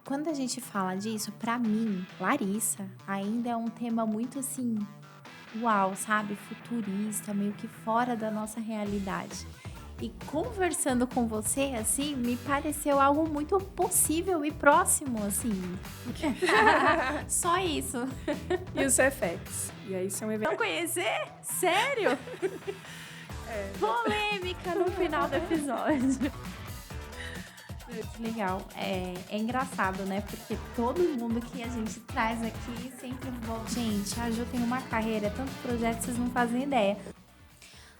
Quando a gente fala disso, pra mim, Larissa, ainda é um tema muito assim, uau, sabe? Futurista, meio que fora da nossa realidade. E conversando com você, assim, me pareceu algo muito possível e próximo, assim. Só isso. E os FX. E aí são Não eventos. conhecer? Sério? Polêmica no final do episódio. Que legal. É engraçado, né? Porque todo mundo que a gente traz aqui sempre envolve. Gente, a Ju tem uma carreira, tanto projeto, vocês não fazem ideia.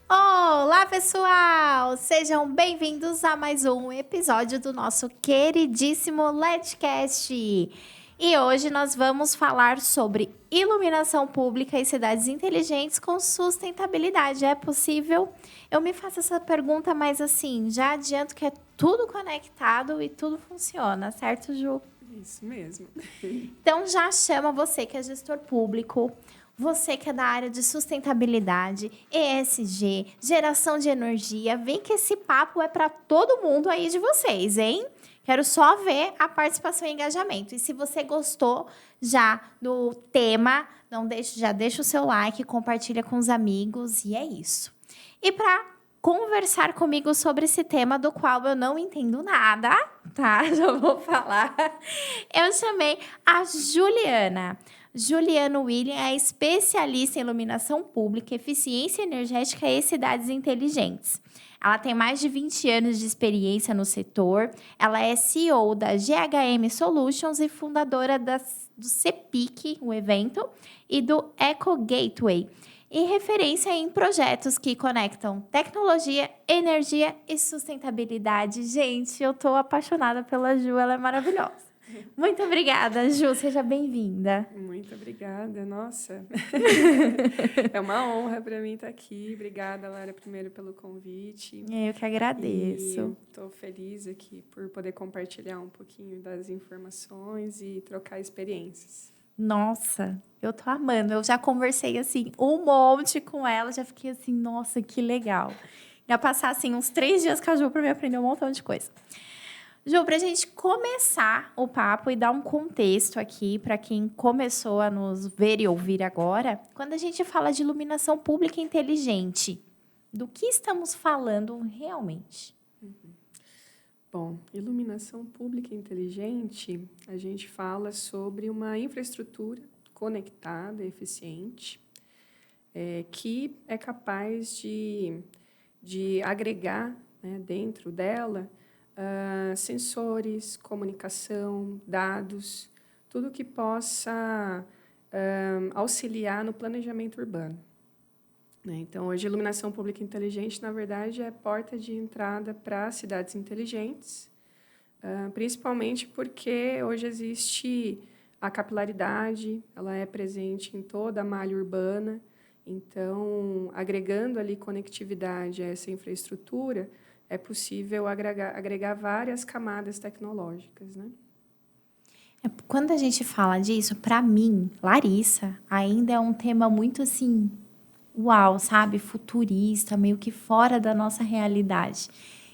Olá, pessoal! Sejam bem-vindos a mais um episódio do nosso queridíssimo LEDcast. E hoje nós vamos falar sobre iluminação pública e cidades inteligentes com sustentabilidade. É possível? Eu me faço essa pergunta, mas assim, já adianto que é tudo conectado e tudo funciona, certo, Ju? Isso mesmo. Então já chama você que é gestor público, você que é da área de sustentabilidade, ESG, geração de energia, vem que esse papo é para todo mundo aí de vocês, hein? Quero só ver a participação e engajamento. E se você gostou já do tema, já deixa o seu like, compartilha com os amigos e é isso. E para conversar comigo sobre esse tema do qual eu não entendo nada, tá? Já vou falar. Eu chamei a Juliana. Juliana William é especialista em iluminação pública, eficiência energética e cidades inteligentes. Ela tem mais de 20 anos de experiência no setor. Ela é CEO da GHM Solutions e fundadora do CEPIC, o evento, e do Eco Gateway. E referência em projetos que conectam tecnologia, energia e sustentabilidade. Gente, eu tô apaixonada pela Ju, ela é maravilhosa. Muito obrigada, Ju, seja bem-vinda. Muito obrigada, nossa. É uma honra para mim estar aqui. Obrigada, Lara, primeiro pelo convite. Eu que agradeço. Estou feliz aqui por poder compartilhar um pouquinho das informações e trocar experiências. Nossa, eu tô amando. Eu já conversei, assim, um monte com ela. Já fiquei assim, nossa, que legal. Ia passar, assim, uns 3 dias com a Ju para me aprender um montão de coisa. Ju, para a gente começar o papo e dar um contexto aqui para quem começou a nos ver e ouvir agora, quando a gente fala de iluminação pública inteligente, do que estamos falando realmente? Bom, iluminação pública inteligente, a gente fala sobre uma infraestrutura conectada, eficiente, que é capaz de agregar, né, dentro dela sensores, comunicação, dados, tudo que possa auxiliar no planejamento urbano. Então, hoje, a iluminação pública inteligente, na verdade, é porta de entrada para cidades inteligentes, principalmente porque hoje existe a capilaridade, ela é presente em toda a malha urbana. Então, agregando ali conectividade a essa infraestrutura, é possível agregar várias camadas tecnológicas, né? Quando a gente fala disso, para mim, Larissa, ainda é um tema muito assim, uau, sabe? Futurista, meio que fora da nossa realidade.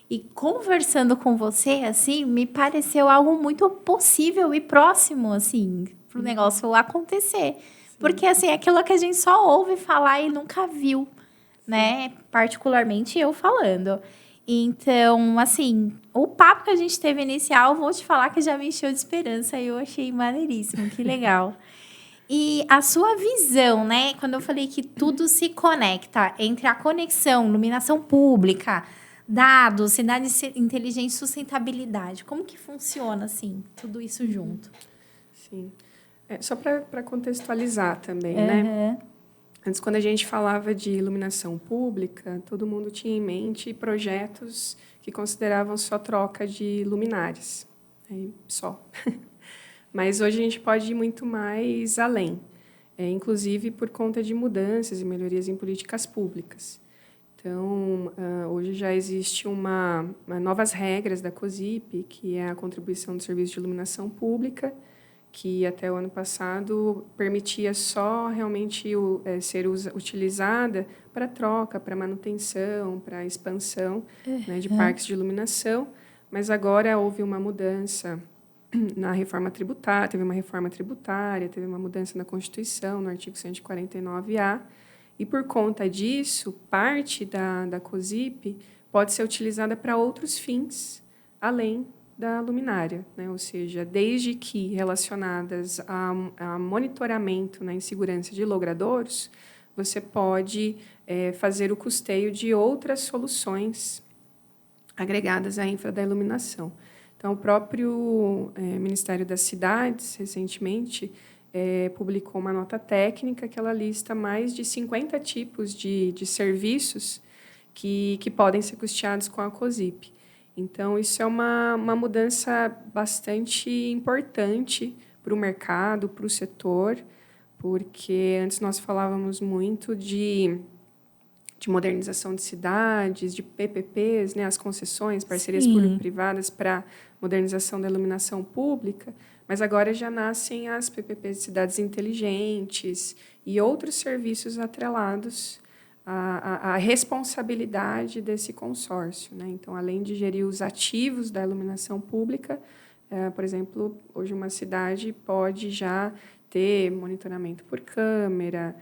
E conversando com você, assim, me pareceu algo muito possível e próximo, assim, pro negócio acontecer. Sim. Porque, assim, é aquilo que a gente só ouve falar e nunca viu, né? Particularmente eu falando. Então, assim, o papo que a gente teve inicial, vou te falar que já me encheu de esperança e eu achei maneiríssimo, que legal. E a sua visão, né? Quando eu falei que tudo se conecta entre a conexão, iluminação pública, dados, cidade inteligente, sustentabilidade. Como que funciona, assim, tudo isso junto? Sim. Só para contextualizar também, né? Antes, quando a gente falava de iluminação pública, todo mundo tinha em mente projetos que consideravam só troca de luminárias, né? Só. Mas hoje a gente pode ir muito mais além, inclusive por conta de mudanças e melhorias em políticas públicas. Então, hoje já existe novas regras da COSIP, que é a contribuição do serviço de iluminação pública, que até o ano passado permitia só realmente ser utilizada para troca, para manutenção, para expansão, né, de parques de iluminação, mas agora houve uma mudança na reforma tributária, teve uma reforma tributária, teve uma mudança na Constituição, no artigo 149-A, e por conta disso, parte da COSIP pode ser utilizada para outros fins, além da luminária, né? Ou seja, desde que relacionadas a monitoramento, né, em segurança de logradouros, você pode fazer o custeio de outras soluções agregadas à infra da iluminação. Então, o próprio Ministério das Cidades, recentemente, publicou uma nota técnica que ela lista mais de 50 tipos de serviços que podem ser custeados com a COSIP. Então, isso é uma mudança bastante importante para o mercado, para o setor, porque antes nós falávamos muito de modernização de cidades, de PPPs, né, as concessões, parcerias público-privadas para modernização da iluminação pública, mas agora já nascem as PPPs de cidades inteligentes e outros serviços atrelados à responsabilidade desse consórcio, né? Então, além de gerir os ativos da iluminação pública, por exemplo, hoje uma cidade pode já ter monitoramento por câmera,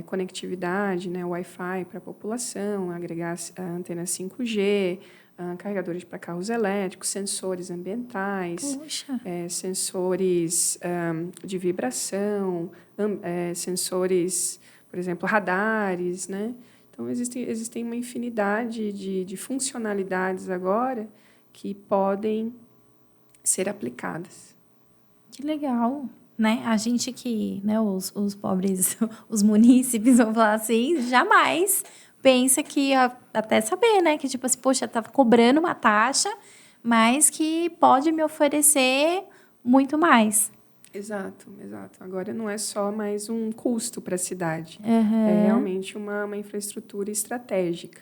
conectividade, né, Wi-Fi para a população, agregar antenas 5G, carregadores para carros elétricos, sensores ambientais, sensores de vibração, sensores, por exemplo, radares, né? Então, existem uma infinidade de funcionalidades agora que podem ser aplicadas. Que legal! Né? A gente que, né, os pobres, os munícipes, vão falar assim, jamais pensa que, até saber, né, que tipo assim, poxa, tá cobrando uma taxa, mas que pode me oferecer muito mais. Exato. Agora não é só mais um custo para a cidade, é realmente uma infraestrutura estratégica.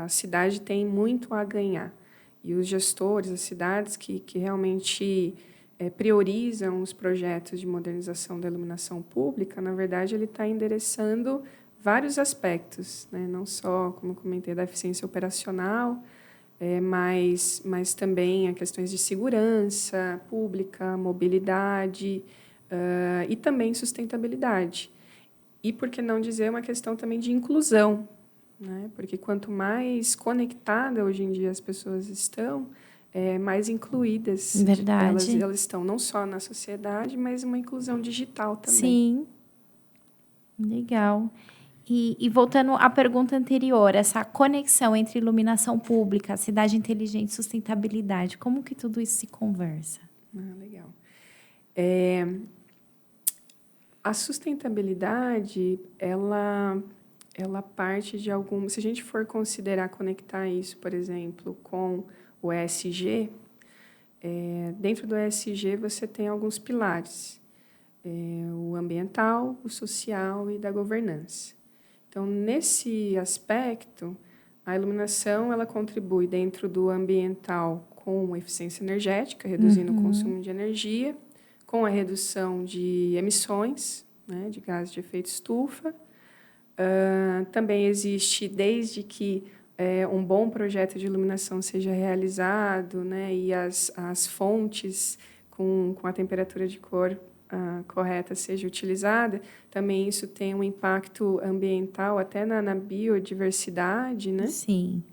A cidade tem muito a ganhar. E os gestores, as cidades que realmente priorizam os projetos de modernização da iluminação pública, na verdade, ele está endereçando vários aspectos, né? Não só, como eu comentei, da eficiência operacional, mas também a questões de segurança pública, mobilidade e também sustentabilidade. E, por que não dizer, uma questão também de inclusão, né? Porque quanto mais conectada hoje em dia as pessoas estão, mais incluídas elas estão, não só na sociedade, mas uma inclusão digital também. Sim, legal. E voltando à pergunta anterior, essa conexão entre iluminação pública, cidade inteligente e sustentabilidade, como que tudo isso se conversa? Legal. A sustentabilidade, ela parte de algum... Se a gente for considerar conectar isso, por exemplo, com o ESG, dentro do ESG você tem alguns pilares, o ambiental, o social e da governança. Então, nesse aspecto, a iluminação ela contribui dentro do ambiental com eficiência energética, reduzindo o consumo de energia, com a redução de emissões, né, de gases de efeito estufa. Também existe, desde que um bom projeto de iluminação seja realizado, né, e as fontes com a temperatura de cor correta seja utilizada, também isso tem um impacto ambiental até na biodiversidade, né? Sim.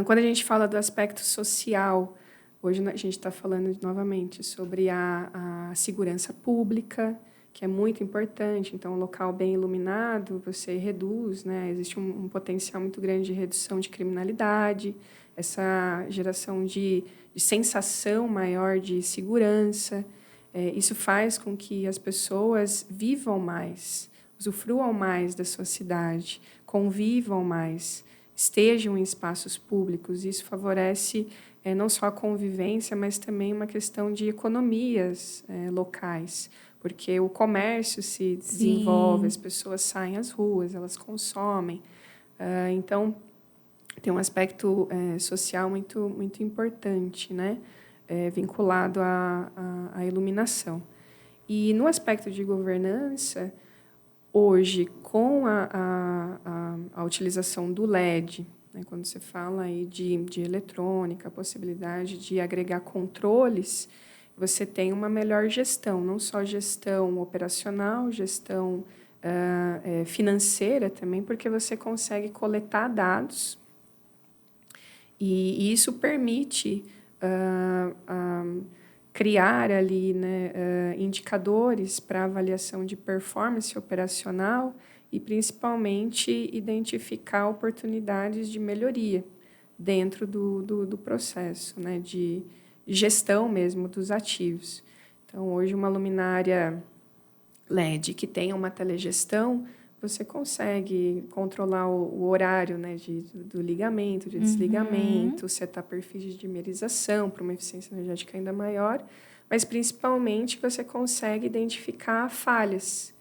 Quando a gente fala do aspecto social, hoje a gente está falando novamente sobre a segurança pública, que é muito importante. Então, um local bem iluminado, você reduz, né? Existe um potencial muito grande de redução de criminalidade, essa geração de sensação maior de segurança. Isso faz com que as pessoas vivam mais, usufruam mais da sua cidade, convivam mais, estejam em espaços públicos. Isso favorece não só a convivência, mas também uma questão de economias locais, porque o comércio se desenvolve, as pessoas saem às ruas, elas consomem. Então, tem um aspecto social muito, muito importante, né? Vinculado à iluminação. E, no aspecto de governança, hoje, com a utilização do LED né? Quando você fala aí de eletrônica, a possibilidade de agregar controles, você tem uma melhor gestão, não só gestão operacional, gestão financeira também, porque você consegue coletar dados e isso permite criar ali, né, indicadores para avaliação de performance operacional e, principalmente, identificar oportunidades de melhoria dentro do processo, né, de gestão mesmo dos ativos. Então, hoje, uma luminária LED que tenha uma telegestão, você consegue controlar o horário, né, do ligamento, de desligamento, setar perfis de dimerização para uma eficiência energética ainda maior, mas, principalmente, você consegue identificar falhas,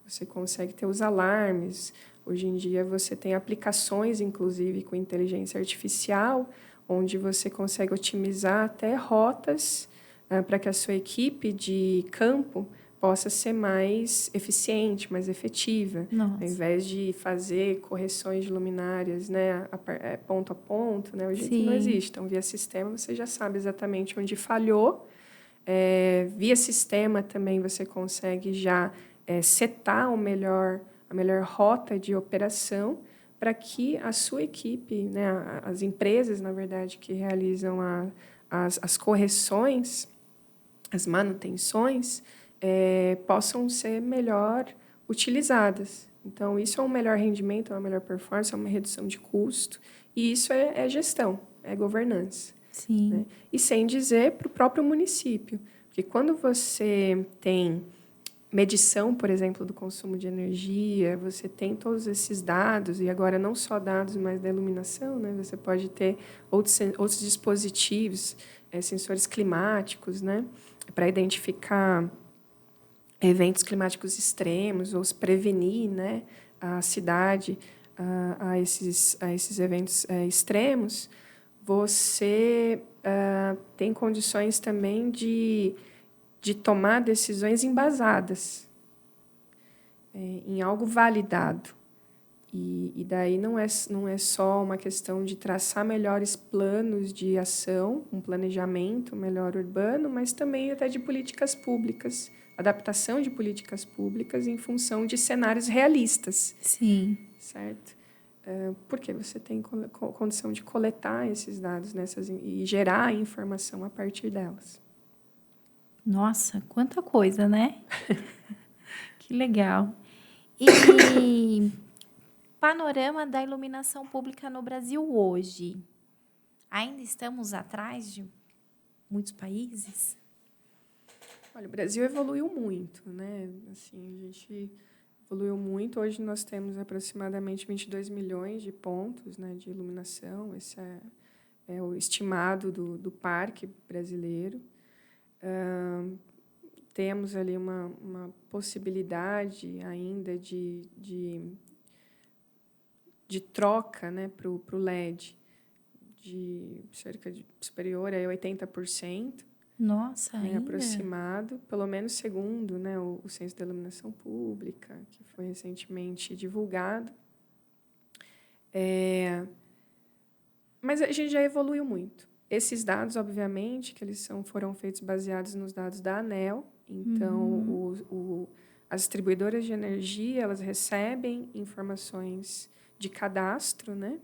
você consegue ter os alarmes. Hoje em dia, você tem aplicações, inclusive, com inteligência artificial, onde você consegue otimizar até rotas para que a sua equipe de campo possa ser mais eficiente, mais efetiva. Nossa. Ao invés de fazer correções de luminárias, né, ponto a ponto, né, hoje não existe. Então, via sistema, você já sabe exatamente onde falhou. Via sistema também você consegue já setar a melhor rota de operação para que a sua equipe, né, as empresas, na verdade, que realizam as correções, as manutenções, possam ser melhor utilizadas. Então, isso é um melhor rendimento, é uma melhor performance, é uma redução de custo, e isso é gestão, é governança. Sim. Né? E sem dizer para o próprio município, porque quando você tem medição, por exemplo, do consumo de energia, você tem todos esses dados, e agora não só dados, mas da iluminação, né? Você pode ter outros dispositivos, sensores climáticos, né? Para identificar eventos climáticos extremos ou se prevenir, né, a cidade a esses eventos extremos, você tem condições também de tomar decisões embasadas em algo validado. E daí não é só uma questão de traçar melhores planos de ação, um planejamento melhor urbano, mas também até de políticas públicas, adaptação de políticas públicas em função de cenários realistas. Sim. Certo? Porque você tem condição de coletar esses dados e gerar informação a partir delas. Nossa, quanta coisa, né? Que legal. E panorama da iluminação pública no Brasil hoje. Ainda estamos atrás de muitos países? Olha, o Brasil evoluiu muito, né? Assim, a gente evoluiu muito. Hoje nós temos aproximadamente 22 milhões de pontos, né, de iluminação. Esse é o estimado do parque brasileiro. Temos ali uma possibilidade ainda de troca, né, para o LED de cerca de superior a 80%. Nossa, ainda? Aproximado, pelo menos segundo, né, o Censo da Iluminação Pública, que foi recentemente divulgado. Mas a gente já evoluiu muito. Esses dados, obviamente, que eles foram feitos baseados nos dados da ANEEL. Então, as distribuidoras de energia, elas recebem informações de cadastro, né?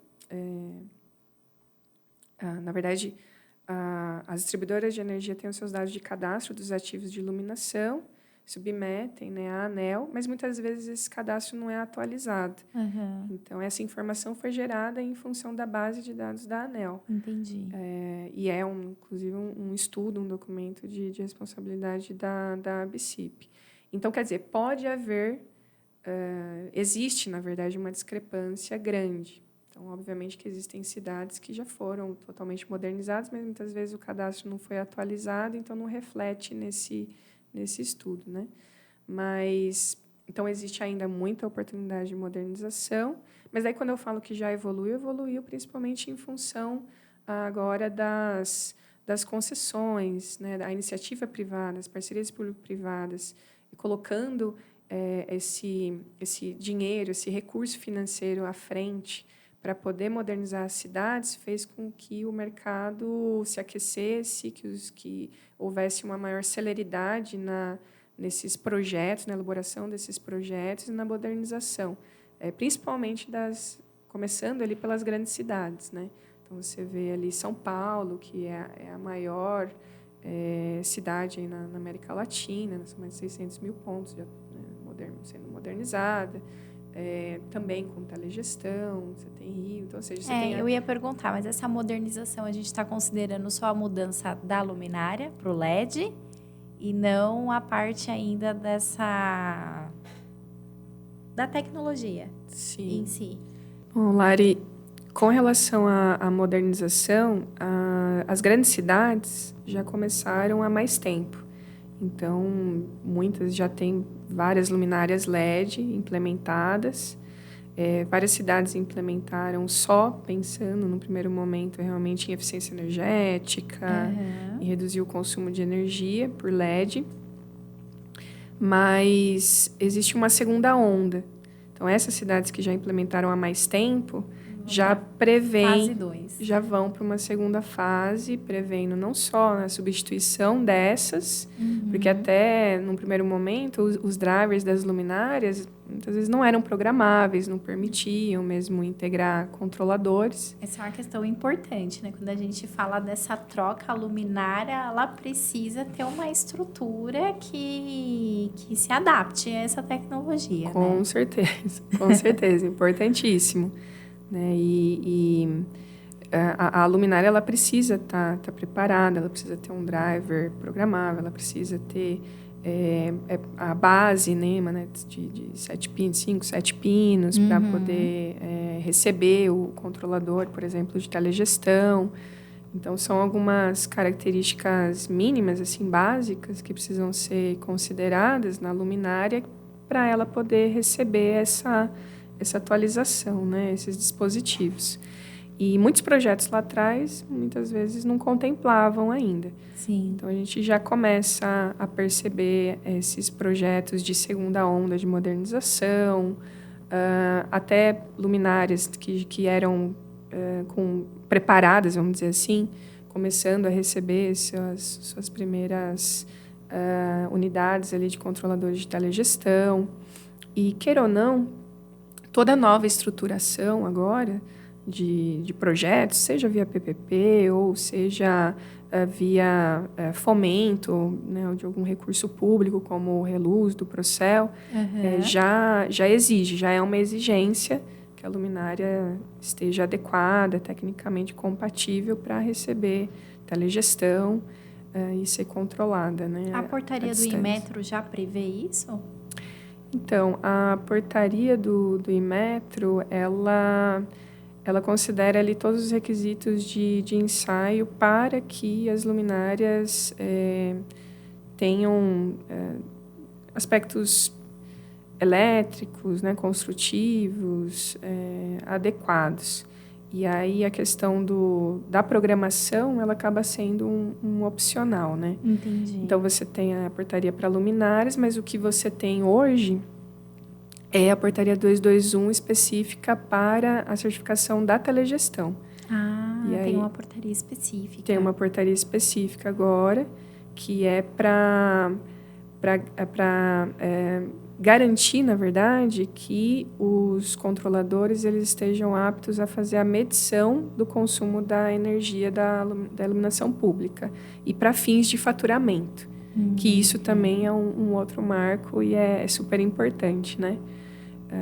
Na verdade, as distribuidoras de energia têm os seus dados de cadastro dos ativos de iluminação, submetem, né, à ANEEL, mas muitas vezes esse cadastro não é atualizado. Uhum. Então, essa informação foi gerada em função da base de dados da ANEEL. Entendi. E inclusive, um estudo, um documento de responsabilidade da ABCIP. Então, quer dizer, pode haver, existe, na verdade, uma discrepância grande. Então, obviamente que existem cidades que já foram totalmente modernizadas, mas muitas vezes o cadastro não foi atualizado, então não reflete nesse estudo, né? Mas, então, existe ainda muita oportunidade de modernização, mas aí quando eu falo que já evoluiu principalmente em função agora das concessões, né, da iniciativa privada, das parcerias público-privadas, colocando esse dinheiro, esse recurso financeiro à frente para poder modernizar as cidades, fez com que o mercado se aquecesse, que houvesse uma maior celeridade nesses projetos, na elaboração desses projetos e na modernização, principalmente começando ali pelas grandes cidades, né? Então, você vê ali São Paulo, que é a maior cidade aí na América Latina, são mais de 600 mil pontos já, sendo modernizada. Também com telegestão, você tem Rio, então, ou seja, você tem... Eu ia perguntar, mas essa modernização a gente está considerando só a mudança da luminária para o LED e não a parte ainda da tecnologia em si. Bom, Lari, com relação à modernização, as grandes cidades já começaram há mais tempo. Então, muitas já têm várias luminárias LED implementadas. Várias cidades implementaram só pensando, no primeiro momento, realmente em eficiência energética, em reduzir o consumo de energia por LED. Mas existe uma segunda onda. Então, essas cidades que já implementaram há mais tempo já prevêem, fase 2. já vão para uma segunda fase, prevendo não só a substituição dessas, porque até no primeiro momento os drivers das luminárias muitas vezes não eram programáveis, não permitiam mesmo integrar controladores. Essa é uma questão importante, né? Quando a gente fala dessa troca, a luminária, ela precisa ter uma estrutura que se adapte a essa tecnologia, com certeza, importantíssimo. Né? A luminária ela precisa estar preparada, ela precisa ter um driver programável, ela precisa ter a base NEMA, né, de 5, 7 pinos, para poder receber o controlador, por exemplo, de telegestão. Então, são algumas características mínimas, assim, básicas, que precisam ser consideradas na luminária para ela poder receber essa atualização, né, esses dispositivos. E muitos projetos lá atrás, muitas vezes, não contemplavam ainda. Sim. Então, a gente já começa a perceber esses projetos de segunda onda de modernização, até luminárias que eram preparadas, vamos dizer assim, começando a receber suas primeiras unidades ali de controladores de telegestão. E, queira ou não, toda nova estruturação agora de projetos, seja via PPP ou seja via fomento, né, ou de algum recurso público, como o Reluz, do Procel, já exige, já é uma exigência que a luminária esteja adequada, tecnicamente compatível para receber telegestão e ser controlada. Né, a portaria do Inmetro já prevê isso? Então, a portaria do Inmetro, ela considera ali todos os requisitos de ensaio para que as luminárias tenham aspectos elétricos, né, construtivos, adequados. E aí a questão da programação, ela acaba sendo um opcional, né? Entendi. Então, você tem a portaria para luminárias, mas o que você tem hoje é a portaria 221 específica para a certificação da telegestão. E aí, tem uma portaria específica. Tem uma portaria específica agora, que é para garantir, na verdade, que os controladores eles estejam aptos a fazer a medição do consumo da energia da iluminação pública e para fins de faturamento, que isso também é um outro marco e é super importante, né?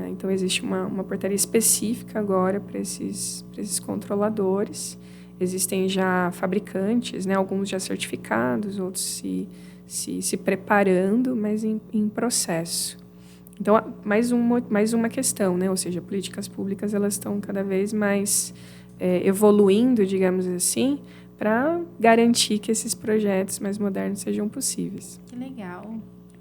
Então, existe uma portaria específica agora para esses controladores. Existem já fabricantes, né? Alguns já certificados, outros se preparando, mas em processo. Então, mais uma questão, né? Ou seja, políticas públicas elas estão cada vez mais evoluindo, digamos assim, para garantir que esses projetos mais modernos sejam possíveis. Que legal.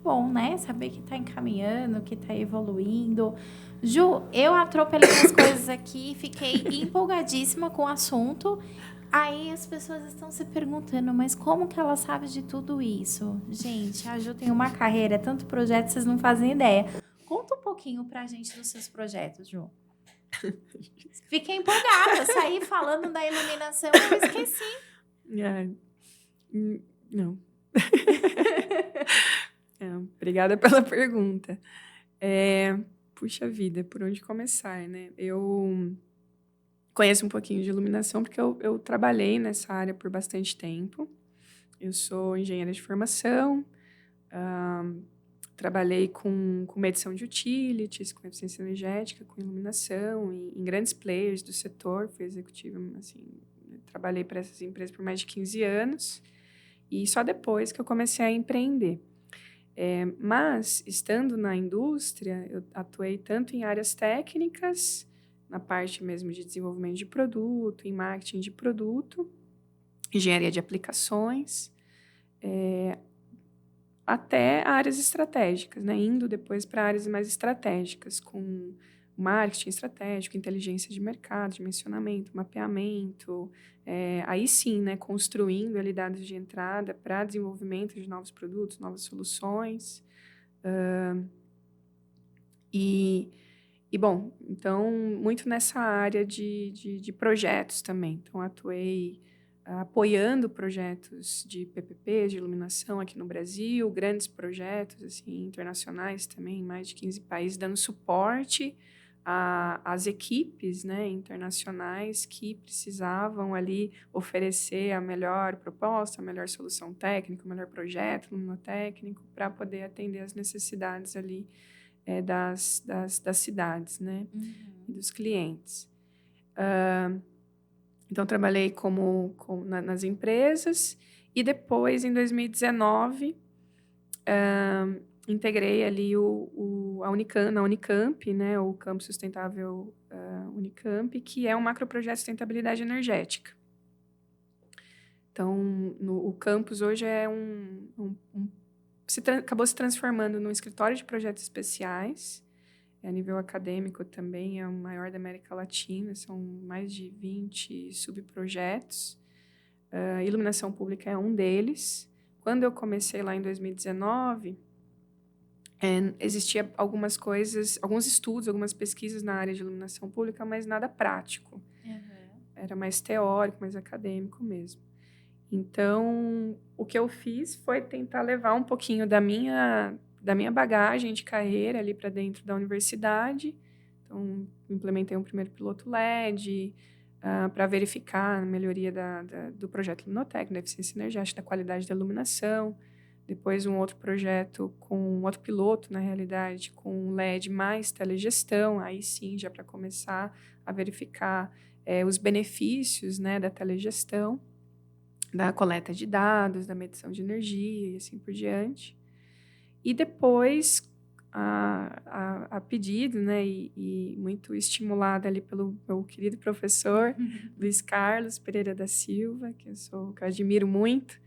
Bom, né? Saber que está encaminhando, que está evoluindo. Ju, eu atropelei as coisas aqui, fiquei empolgadíssima com o assunto. Aí as pessoas estão se perguntando, mas como que ela sabe de tudo isso? Gente, a Ju tem uma carreira, tanto projeto, vocês não fazem ideia. Conta um pouquinho pra gente dos seus projetos, Ju. Fiquei empolgada, saí falando da iluminação, eu esqueci. Não. Obrigada pela pergunta. Puxa vida, por onde começar, né? Eu conheço um pouquinho de iluminação porque eu trabalhei nessa área por bastante tempo. Eu sou engenheira de formação, trabalhei com medição de utilities, com eficiência energética, com iluminação, em grandes players do setor, fui executiva, assim, trabalhei para essas empresas por mais de 15 anos, e só depois que eu comecei a empreender. Mas, estando na indústria, eu atuei tanto em áreas técnicas, na parte mesmo de desenvolvimento de produto, em marketing de produto, engenharia de aplicações, até áreas estratégicas, né? Indo depois para áreas mais estratégicas, com marketing estratégico, inteligência de mercado, dimensionamento, mapeamento, aí sim, né? Construindo ali dados de entrada para desenvolvimento de novos produtos, novas soluções. Bom, então, muito nessa área de projetos também. Então, atuei apoiando projetos de PPP, de iluminação aqui no Brasil, grandes projetos assim, internacionais também, em mais de 15 países, dando suporte às equipes, né, internacionais que precisavam ali oferecer a melhor proposta, a melhor solução técnica, o melhor projeto luminotécnico para poder atender as necessidades ali das cidades, né, e dos clientes. Então, trabalhei nas empresas e depois, em 2019, integrei ali na Unicamp, né, o Campo Sustentável Unicamp, que é um macroprojeto de sustentabilidade energética. Então, o campus hoje acabou se transformando num escritório de projetos especiais. A nível acadêmico também é o maior da América Latina, são mais de 20 subprojetos. Iluminação pública é um deles. Quando eu comecei lá em 2019, existia algumas coisas, alguns estudos, algumas pesquisas na área de iluminação pública, mas nada prático. Era mais teórico, mais acadêmico mesmo. Então, o que eu fiz foi tentar levar um pouquinho da minha bagagem de carreira ali para dentro da universidade. Então, implementei um primeiro piloto LED para verificar a melhoria do projeto Luminotec, da eficiência energética, da qualidade da iluminação. Depois, um outro projeto com um outro piloto, na realidade, com LED mais telegestão. Aí sim, já para começar a verificar os benefícios, né, da telegestão, da coleta de dados, da medição de energia e assim por diante. E depois, a pedido, né, e muito estimulada ali pelo meu querido professor Luiz Carlos Pereira da Silva, que eu admiro muito,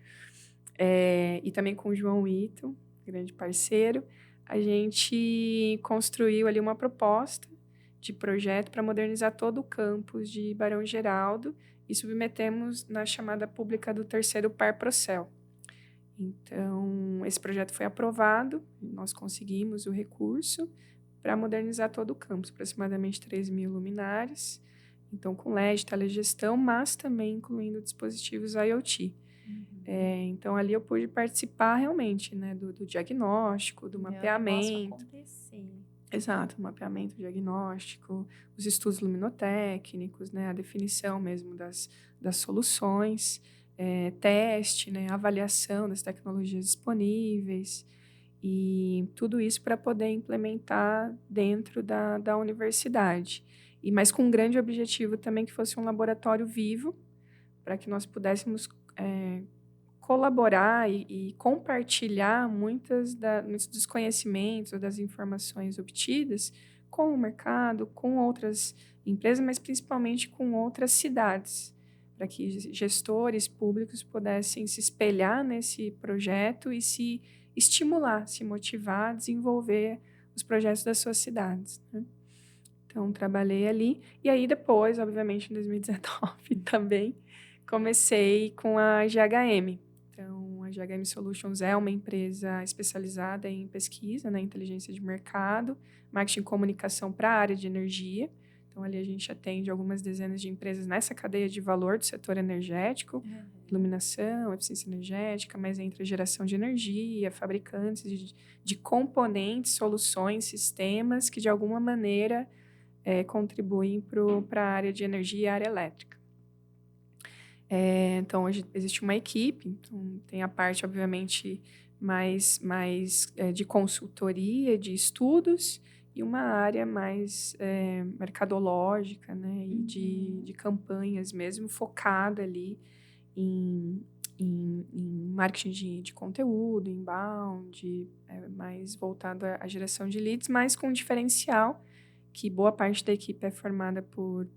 e também com o João Ito, grande parceiro, a gente construiu ali uma proposta de projeto para modernizar todo o campus de Barão Geraldo e submetemos na chamada pública do terceiro Par Procel. Então, esse projeto foi aprovado, nós conseguimos o recurso para modernizar todo o campus, aproximadamente 3.000 luminárias, então com LED, telegestão, mas também incluindo dispositivos IoT. Então, ali eu pude participar realmente, né, do diagnóstico, do mapeamento. Exato, o mapeamento, o diagnóstico, os estudos luminotécnicos, né, a definição mesmo das soluções, teste, né, avaliação das tecnologias disponíveis e tudo isso para poder implementar dentro da universidade. Mas com um grande objetivo também que fosse um laboratório vivo para que nós pudéssemos colaborar e compartilhar muitos dos conhecimentos ou das informações obtidas com o mercado, com outras empresas, mas principalmente com outras cidades, para que gestores públicos pudessem se espelhar nesse projeto e se estimular, se motivar a desenvolver os projetos das suas cidades, né? Então, trabalhei ali. E aí, depois, obviamente, em 2019 também, comecei com a GHM. Então, a GHM Solutions é uma empresa especializada em pesquisa, né, inteligência de mercado, marketing e comunicação para a área de energia. Então, ali a gente atende algumas dezenas de empresas nessa cadeia de valor do setor energético, iluminação, eficiência energética, mas entre geração de energia, fabricantes de componentes, soluções, sistemas que, de alguma maneira, contribuem para a área de energia e área elétrica. Então, hoje existe uma equipe, então, tem a parte, obviamente, mais de consultoria, de estudos, e uma área mais mercadológica, né, e de campanhas mesmo, focada ali em marketing de conteúdo, inbound, mais voltado à geração de leads, mas com um diferencial que boa parte da equipe é formada por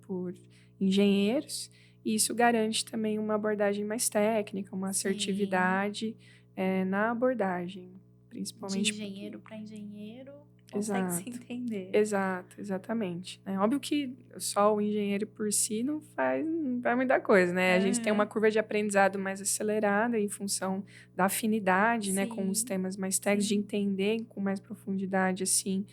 engenheiros, e isso garante também uma abordagem mais técnica, uma assertividade na abordagem, principalmente... De engenheiro para engenheiro, consegue se entender. Exato, exatamente. É óbvio que só o engenheiro por si não vai muita coisa, né? A gente tem uma curva de aprendizado mais acelerada em função da afinidade, né, com os temas mais técnicos, de entender com mais profundidade, assim,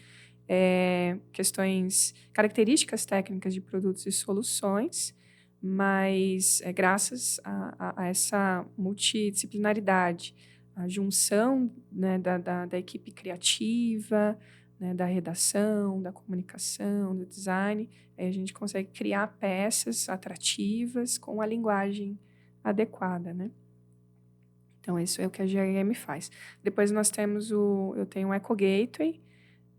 características técnicas de produtos e soluções, mas graças a essa multidisciplinaridade, a junção, né, da equipe criativa, né, da redação, da comunicação, do design, a gente consegue criar peças atrativas com a linguagem adequada, né? Então, isso é o que a GRM faz. Depois eu tenho o Eco Gateway,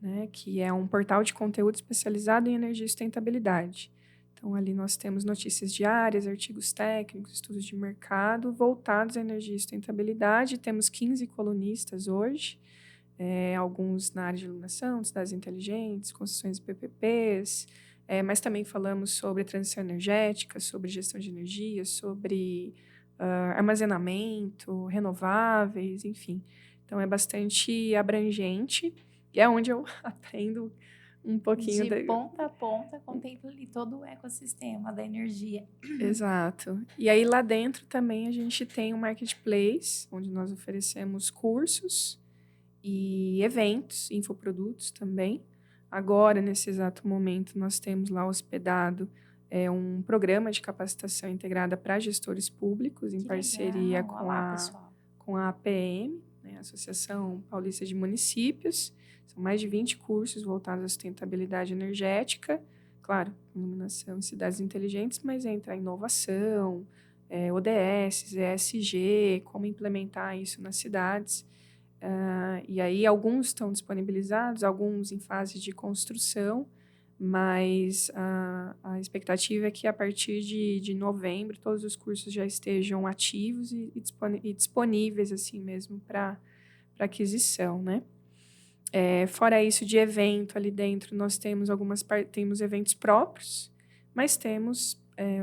né, que é um portal de conteúdo especializado em energia e sustentabilidade. Então, ali nós temos notícias diárias, artigos técnicos, estudos de mercado voltados à energia e sustentabilidade. Temos 15 colunistas hoje, alguns na área de iluminação, cidades inteligentes, concessões e PPPs, mas também falamos sobre transição energética, sobre gestão de energia, sobre armazenamento, renováveis, enfim. Então, é bastante abrangente e é onde eu aprendo um pouquinho... De ponta a ponta, contempla ali todo o ecossistema da energia. Exato. E aí, lá dentro também, a gente tem um marketplace, onde nós oferecemos cursos e eventos, infoprodutos também. Agora, nesse exato momento, nós temos lá hospedado um programa de capacitação integrada para gestores públicos, em parceria com a APM, né, Associação Paulista de Municípios. São mais de 20 cursos voltados à sustentabilidade energética, claro, iluminação e cidades inteligentes, mas entra a inovação, ODS, ESG, como implementar isso nas cidades. E aí, alguns estão disponibilizados, alguns em fase de construção, mas a expectativa é que, a partir de novembro, todos os cursos já estejam ativos e disponíveis, assim mesmo, para aquisição, né? Fora isso, de evento ali dentro, nós temos temos eventos próprios, mas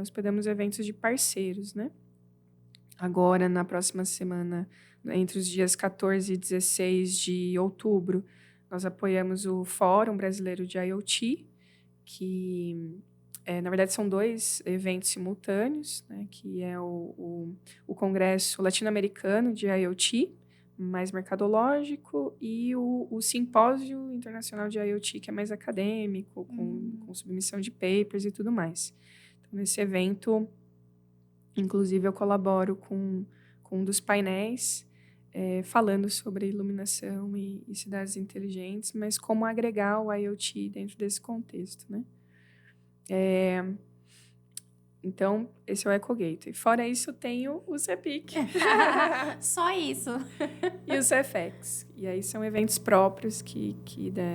hospedamos eventos de parceiros, né? Agora, na próxima semana, entre os dias 14 e 16 de outubro, nós apoiamos o Fórum Brasileiro de IoT, que, na verdade, são 2 eventos simultâneos, né, que é o Congresso Latino-Americano de IoT, mais mercadológico, e o Simpósio Internacional de IoT, que é mais acadêmico, com submissão de papers e tudo mais. Então, nesse evento, inclusive, eu colaboro com um dos painéis, falando sobre iluminação e cidades inteligentes, mas como agregar o IoT dentro desse contexto, né? Então, esse é o Eco Gateway. Fora isso, eu tenho o CEPIC. Só isso. E o CEFEX. E aí são eventos próprios que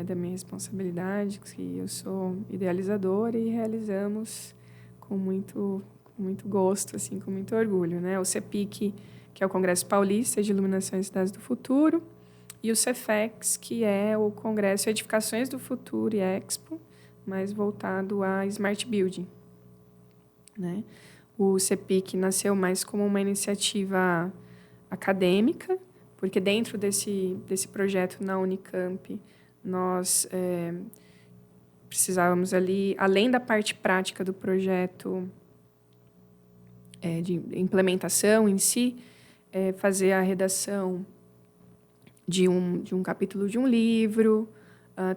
da minha responsabilidade, que eu sou idealizadora e realizamos com muito gosto, assim, com muito orgulho, né? O CEPIC, que é o Congresso Paulista de Iluminação e Cidades do Futuro, e o CEFEX, que é o Congresso Edificações do Futuro e Expo, mais voltado a Smart Building, né? O CEPIC nasceu mais como uma iniciativa acadêmica, porque dentro desse projeto na Unicamp, nós precisávamos ali, além da parte prática do projeto de implementação em si, fazer a redação de um capítulo de um livro,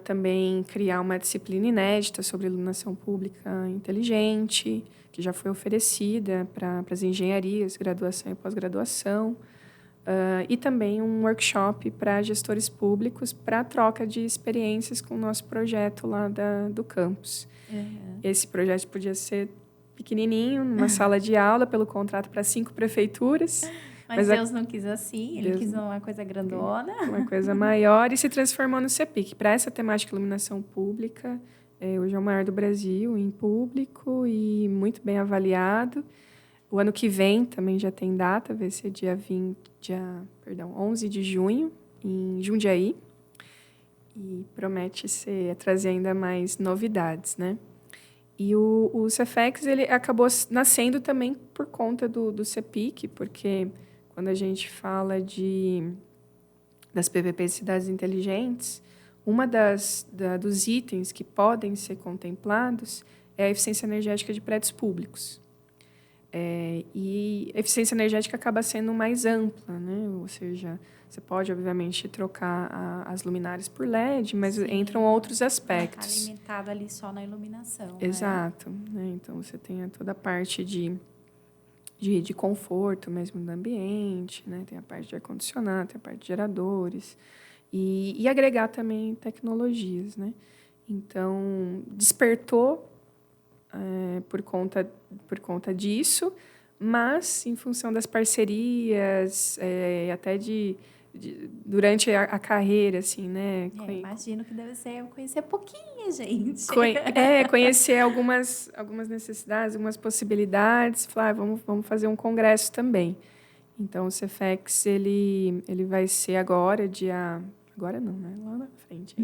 também criar uma disciplina inédita sobre iluminação pública inteligente, que já foi oferecida para as engenharias, graduação e pós-graduação, e também um workshop para gestores públicos para troca de experiências com o nosso projeto lá do campus. Esse projeto podia ser pequenininho, numa sala de aula, pelo contrato para 5 prefeituras. Mas Deus não quis assim, Ele quis uma coisa grandona. Uma coisa maior, e se transformou no CEPIC. Para essa temática de iluminação pública, hoje é o maior do Brasil, em público e muito bem avaliado. O ano que vem também já tem data, vai ser dia 11 de junho, em Jundiaí. E promete trazer ainda mais novidades, né? E o Cefex, ele acabou nascendo também por conta do CEPIC, porque quando a gente fala das PPPs de cidades inteligentes, uma dos itens que podem ser contemplados é a eficiência energética de prédios públicos. E a eficiência energética acaba sendo mais ampla, né? Ou seja, você pode, obviamente, trocar as luminárias por LED, mas entram outros aspectos. Não está limitado ali só na iluminação. Exato. Né? Então, você tem toda a parte de conforto mesmo do ambiente, né? Tem a parte de ar-condicionado, tem a parte de geradores. E agregar também tecnologias, né? Então, despertou por conta disso, mas em função das parcerias, até durante a carreira, assim, né? Imagino que deve ser conhecer pouquinho, gente. Conhecer algumas necessidades, algumas possibilidades. Falar, vamos fazer um congresso também. Então, o Cefex, ele vai ser agora, Agora não, né? Lá na frente.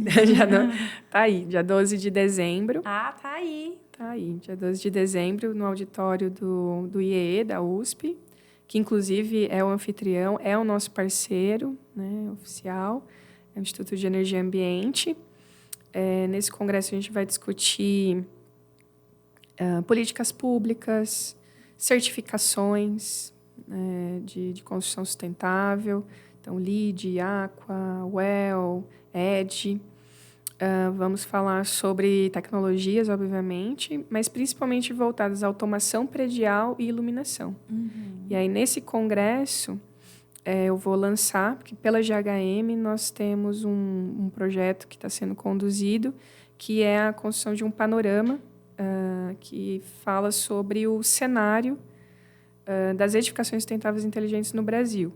Tá aí, dia 12 de dezembro. Ah, tá aí. Tá aí, dia 12 de dezembro, no auditório do IEE, da USP, que, inclusive, é o anfitrião, é o nosso parceiro, né, oficial, é o Instituto de Energia e Ambiente. Nesse congresso, a gente vai discutir políticas públicas, certificações de construção sustentável, então, LEED, Aqua, WELL, EDGE. Vamos falar sobre tecnologias, obviamente, mas principalmente voltadas à automação predial e iluminação. E aí, nesse congresso, eu vou lançar, porque pela GHM nós temos um projeto que está sendo conduzido, que é a construção de um panorama que fala sobre o cenário das edificações sustentáveis inteligentes no Brasil,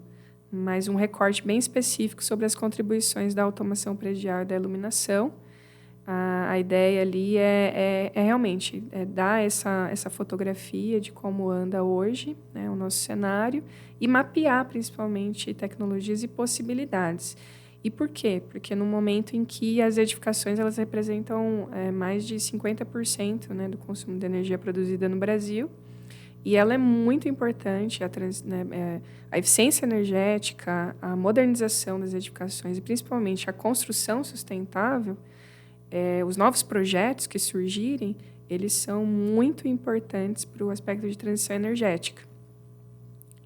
mas um recorte bem específico sobre as contribuições da automação predial e da iluminação. A ideia ali é realmente dar essa fotografia de como anda hoje, né, o nosso cenário, e mapear, principalmente, tecnologias e possibilidades. E por quê? Porque no momento em que as edificações elas representam mais de 50%, né, do consumo de energia produzida no Brasil, e ela é muito importante, a eficiência energética, a modernização das edificações e, principalmente, a construção sustentável. Os novos projetos que surgirem, eles são muito importantes para o aspecto de transição energética.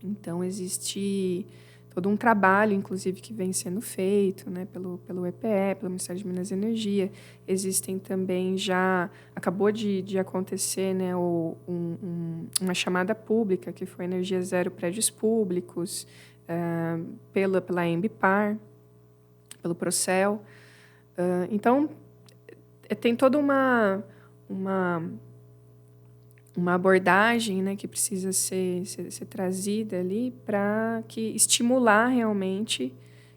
Então, existe todo um trabalho, inclusive, que vem sendo feito, né, pelo EPE, pelo Ministério de Minas e Energia. Existem também acabou de acontecer, né, uma chamada pública, que foi Energia Zero Prédios Públicos, pela Embipar, pelo Procel. Então, tem toda uma abordagem, né, que precisa ser trazida ali para estimular realmente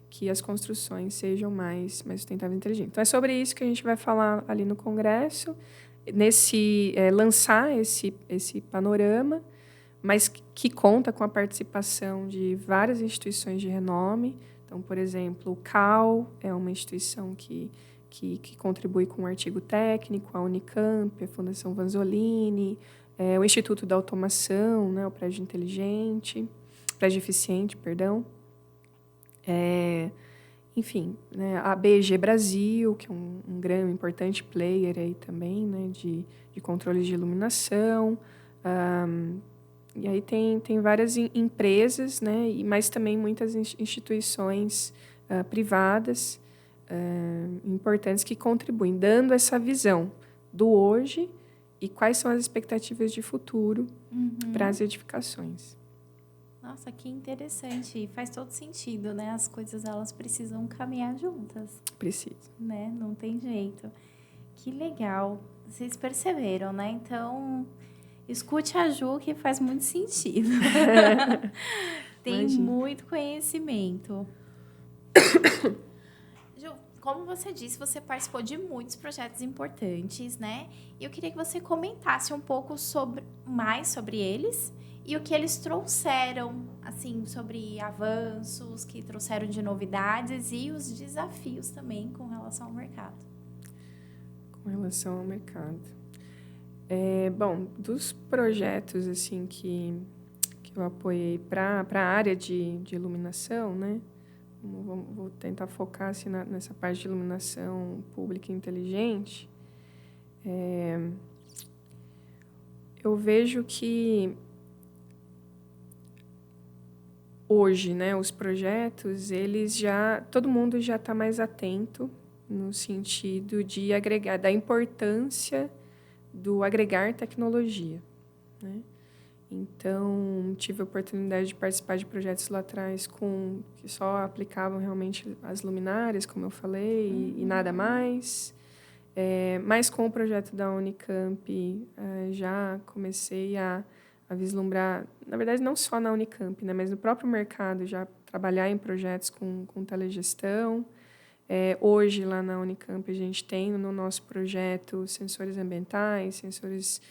que as construções sejam mais sustentáveis e inteligentes. Então, é sobre isso que a gente vai falar ali no congresso, lançar esse panorama, mas que conta com a participação de várias instituições de renome. Então, por exemplo, o CAL é uma instituição que contribui com um artigo técnico, a Unicamp, a Fundação Vanzolini, o Instituto da Automação, né, o Prédio Eficiente, perdão. Enfim, né, a BEG Brasil, que é um grande, importante player aí também, né, de controle de iluminação. E aí tem várias empresas, né, mas também muitas instituições privadas, importantes que contribuem, dando essa visão do hoje e quais são as expectativas de futuro para as edificações. Nossa, que interessante. E faz todo sentido, né? As coisas, elas precisam caminhar juntas. Precisa. Né? Não tem jeito. Que legal. Vocês perceberam, né? Então, escute a Ju, que faz muito sentido. Tem muito conhecimento. Ju, como você disse, você participou de muitos projetos importantes, né? E eu queria que você comentasse um pouco mais sobre eles e o que eles trouxeram, assim, sobre avanços, que trouxeram de novidades e os desafios também com relação ao mercado. Com relação ao mercado. Bom, dos projetos assim que eu apoiei para a área de iluminação, né? Vou tentar focar assim, nessa parte de iluminação pública e inteligente. Eu vejo que hoje, né, os projetos, todo mundo já está mais atento no sentido de agregar, da importância do agregar tecnologia, né? Então, tive a oportunidade de participar de projetos lá atrás que só aplicavam realmente as luminárias, como eu falei, e nada mais. Mas com o projeto da Unicamp, já comecei a vislumbrar, na verdade, não só na Unicamp, né, mas no próprio mercado, já trabalhar em projetos com telegestão. Hoje, lá na Unicamp, a gente tem no nosso projeto sensores ambientais, sensores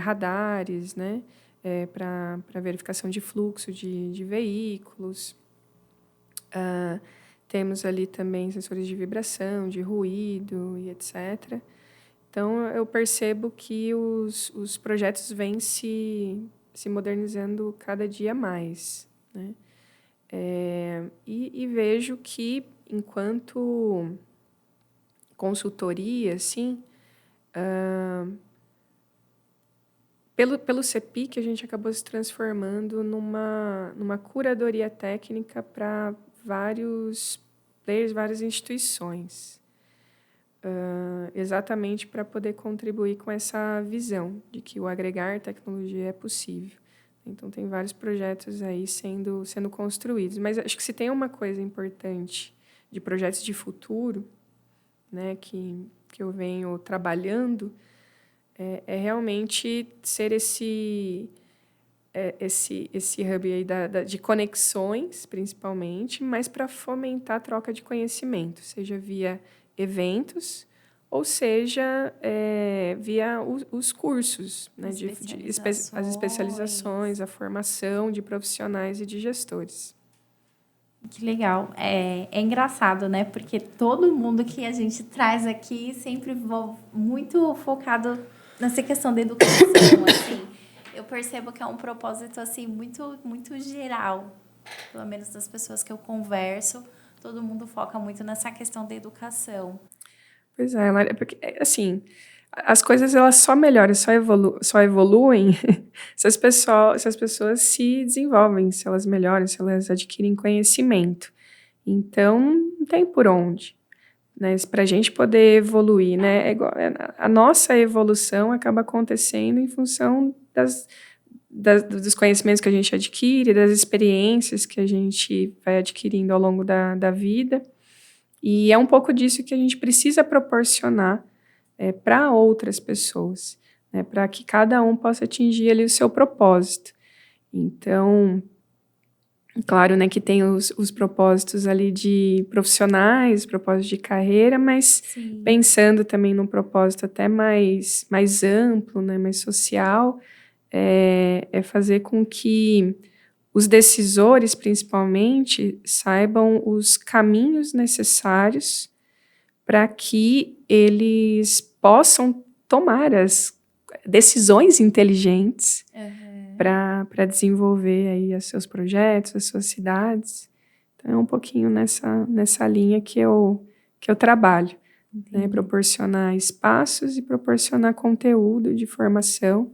radares, né, para verificação de fluxo de veículos. Temos ali também sensores de vibração, de ruído e etc. Então, eu percebo que os projetos vêm se modernizando cada dia mais, né? E vejo que, enquanto consultoria, assim, pelo CEPIC, a gente acabou se transformando numa curadoria técnica para vários players, várias instituições, exatamente para poder contribuir com essa visão de que o agregar tecnologia é possível. Então, tem vários projetos aí sendo construídos. Mas acho que se tem uma coisa importante de projetos de futuro, né, que eu venho trabalhando, é realmente ser esse hub aí de conexões, principalmente, mas para fomentar a troca de conhecimento, seja via eventos, ou seja, via os cursos, né, as especializações, a formação de profissionais e de gestores. Que legal. É engraçado, né? Porque todo mundo que a gente traz aqui sempre muito focado nessa questão da educação, assim. Eu percebo que é um propósito, assim, muito, muito geral. Pelo menos das pessoas que eu converso, todo mundo foca muito nessa questão da educação. Pois é, Maria, porque, assim, as coisas elas só melhoram, só evoluem se as pessoas se desenvolvem, se elas melhoram, se elas adquirem conhecimento. Então, não tem por onde, né? Para a gente poder evoluir, né? A nossa evolução acaba acontecendo em função dos conhecimentos que a gente adquire, das experiências que a gente vai adquirindo ao longo da vida. E é um pouco disso que a gente precisa proporcionar para outras pessoas, né, para que cada um possa atingir ali o seu propósito. Então, claro, né, que tem os propósitos ali de profissionais, propósitos de carreira, mas sim, pensando também num propósito até mais amplo, né, mais social, é fazer com que os decisores, principalmente, saibam os caminhos necessários para que eles possam tomar as decisões inteligentes para desenvolver aí os seus projetos, as suas cidades. Então, é um pouquinho nessa linha que eu trabalho, né? Proporcionar espaços e proporcionar conteúdo de formação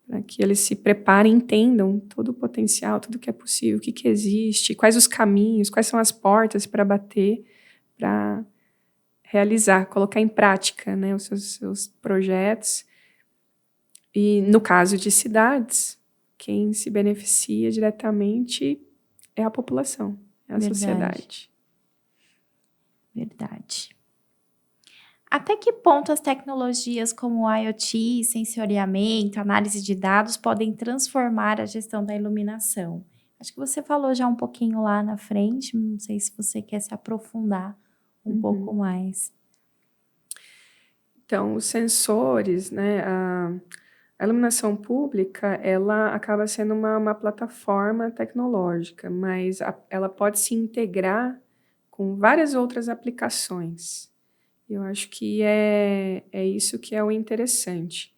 para que eles se preparem, entendam todo o potencial, tudo que é possível, o que existe, quais os caminhos, quais são as portas para bater, para realizar, colocar em prática, né, os seus projetos. E, no caso de cidades, quem se beneficia diretamente é a população, é a sociedade. Verdade. Até que ponto as tecnologias como o IoT, sensoriamento, análise de dados podem transformar a gestão da iluminação? Acho que você falou já um pouquinho lá na frente, não sei se você quer se aprofundar um pouco mais. Então, os sensores, né, a iluminação pública, ela acaba sendo uma plataforma tecnológica, mas ela pode se integrar com várias outras aplicações. Eu acho que é isso que é o interessante.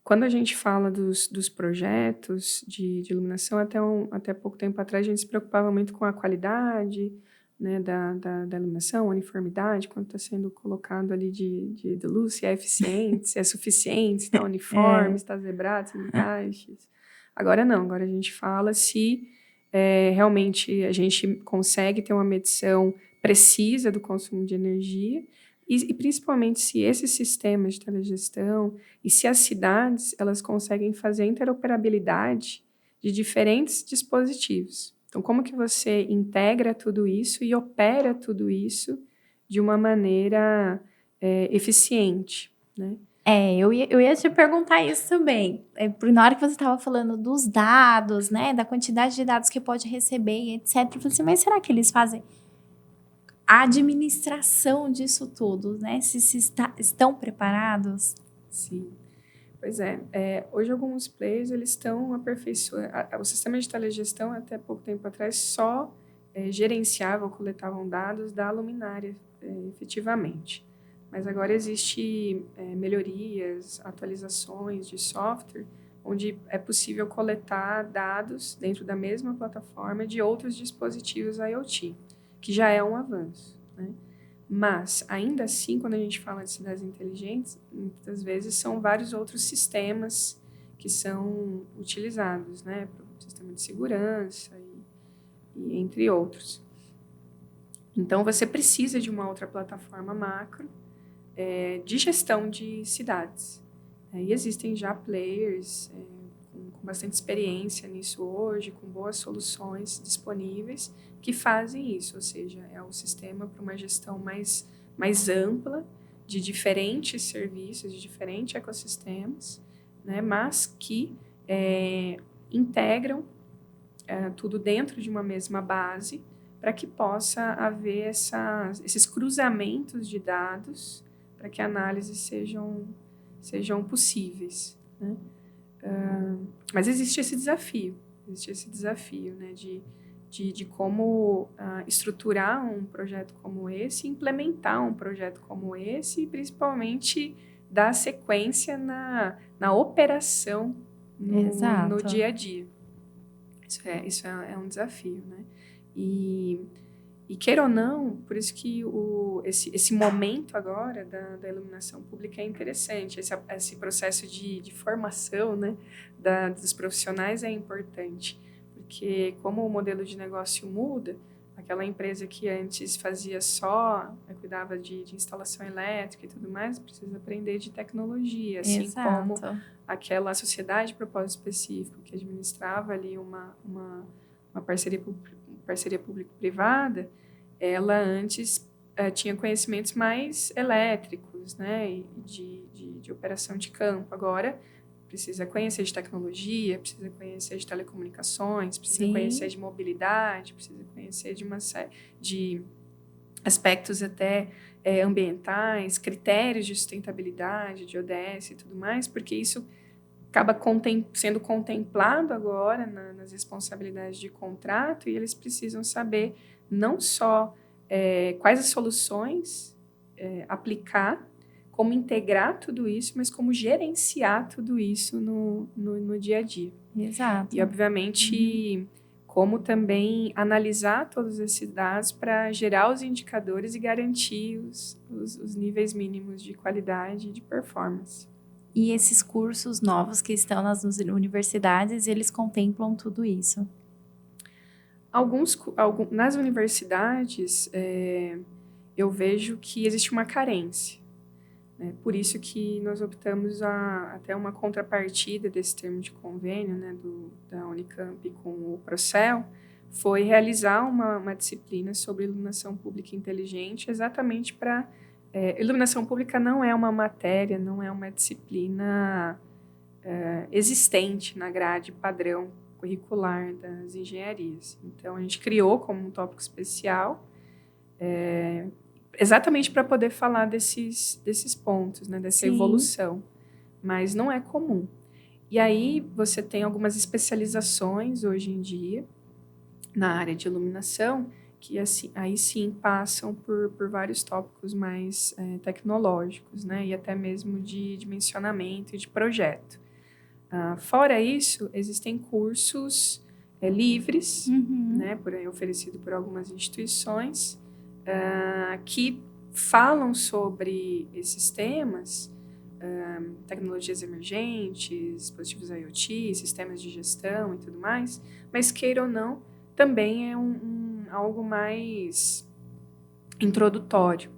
Quando a gente fala dos projetos de iluminação, até pouco tempo atrás, a gente se preocupava muito com a qualidade, né, da iluminação, a uniformidade, quando está sendo colocado ali de luz, se é eficiente, se é suficiente, se está uniforme, se está zebrado, se não está. Agora não, agora a gente fala se realmente a gente consegue ter uma medição precisa do consumo de energia e principalmente se esses sistemas de telegestão e se as cidades elas conseguem fazer a interoperabilidade de diferentes dispositivos. Então, como que você integra tudo isso e opera tudo isso de uma maneira eficiente, né? Eu ia te perguntar isso também. Na hora que você estava falando dos dados, né, da quantidade de dados que pode receber, etc. Eu falei assim, mas será que eles fazem a administração disso tudo, né? Estão preparados? Sim. Pois hoje alguns players eles estão aperfeiçoando. O sistema de telegestão, até pouco tempo atrás, só gerenciavam, coletavam dados da luminária efetivamente. Mas agora existe melhorias, atualizações de software, onde é possível coletar dados dentro da mesma plataforma de outros dispositivos IoT, que já é um avanço, né? Mas, ainda assim, quando a gente fala de cidades inteligentes, muitas vezes são vários outros sistemas que são utilizados, né? O sistema de segurança e entre outros. Então, você precisa de uma outra plataforma macro de gestão de cidades. E existem já players com bastante experiência nisso hoje, com boas soluções disponíveis, que fazem isso, ou seja, é um sistema para uma gestão mais ampla de diferentes serviços, de diferentes ecossistemas, né, mas que integram tudo dentro de uma mesma base para que possa haver esses cruzamentos de dados para que análises sejam possíveis, né? Mas existe esse desafio, né, de como estruturar um projeto como esse, implementar um projeto como esse e, principalmente, dar sequência na operação no dia a dia. Isso é um desafio, né? E queira ou não, por isso que esse momento agora da iluminação pública é interessante. Esse processo de formação, né, dos profissionais é importante. Porque como o modelo de negócio muda, aquela empresa que antes fazia cuidava de instalação elétrica e tudo mais, precisa aprender de tecnologia. Assim como aquela sociedade de propósito específico que administrava ali uma parceria público-privada, ela antes tinha conhecimentos mais elétricos, né, de operação de campo. Agora, precisa conhecer de tecnologia, precisa conhecer de telecomunicações, precisa conhecer de mobilidade, precisa conhecer de uma série de aspectos até ambientais, critérios de sustentabilidade, de ODS e tudo mais, porque isso acaba sendo contemplado agora nas responsabilidades de contrato e eles precisam saber não só quais as soluções aplicar, como integrar tudo isso, mas como gerenciar tudo isso no dia a dia. Exato. E, obviamente, como também analisar todos esses dados para gerar os indicadores e garantir os níveis mínimos de qualidade e de performance. E esses cursos novos que estão nas universidades, eles contemplam tudo isso? Nas universidades, eu vejo que existe uma carência. Né? Por isso que nós optamos até uma contrapartida desse termo de convênio, né, da Unicamp com o Procel, foi realizar uma disciplina sobre iluminação pública inteligente, exatamente para... iluminação pública não é uma matéria, não é uma disciplina existente na grade padrão curricular das engenharias. Então, a gente criou como um tópico especial, exatamente para poder falar desses pontos, né, dessa evolução. Mas não é comum. E aí, você tem algumas especializações hoje em dia, na área de iluminação, que assim, aí sim passam por vários tópicos mais tecnológicos, né? E até mesmo de dimensionamento e de projeto. Fora isso, existem cursos livres, né, oferecidos por algumas instituições, que falam sobre esses temas, tecnologias emergentes, dispositivos IoT, sistemas de gestão e tudo mais, mas queira ou não, também é algo mais introdutório.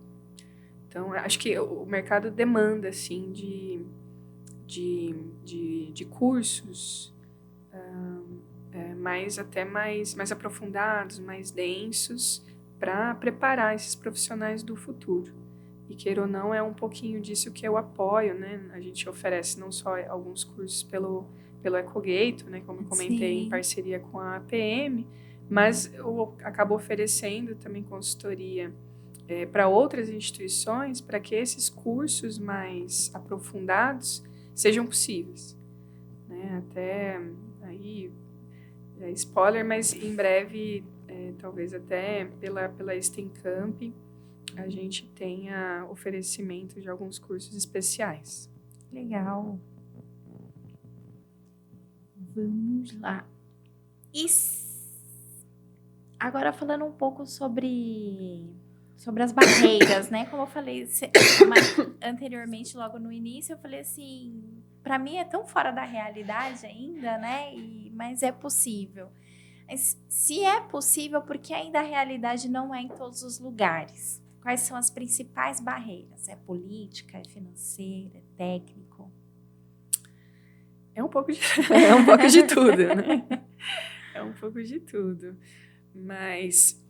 Então, acho que o mercado demanda, assim, de cursos mais aprofundados, mais densos, para preparar esses profissionais do futuro. E, queira ou não, é um pouquinho disso que eu apoio, né? A gente oferece não só alguns cursos pelo Ecogate, né, como eu comentei, em parceria com a APM, mas eu acabo oferecendo também consultoria para outras instituições, para que esses cursos mais aprofundados sejam possíveis. Né? Até aí, spoiler, mas em breve, talvez até pela Stencamp, a gente tenha oferecimento de alguns cursos especiais. Legal. Vamos lá. Agora falando um pouco sobre as barreiras, né? Como eu falei anteriormente, logo no início, eu falei assim, para mim é tão fora da realidade ainda, né? Mas é possível. Mas se é possível, porque ainda a realidade não é em todos os lugares? Quais são as principais barreiras? É política, é financeira, é técnico? É um pouco de tudo, né? É um pouco de tudo. Mas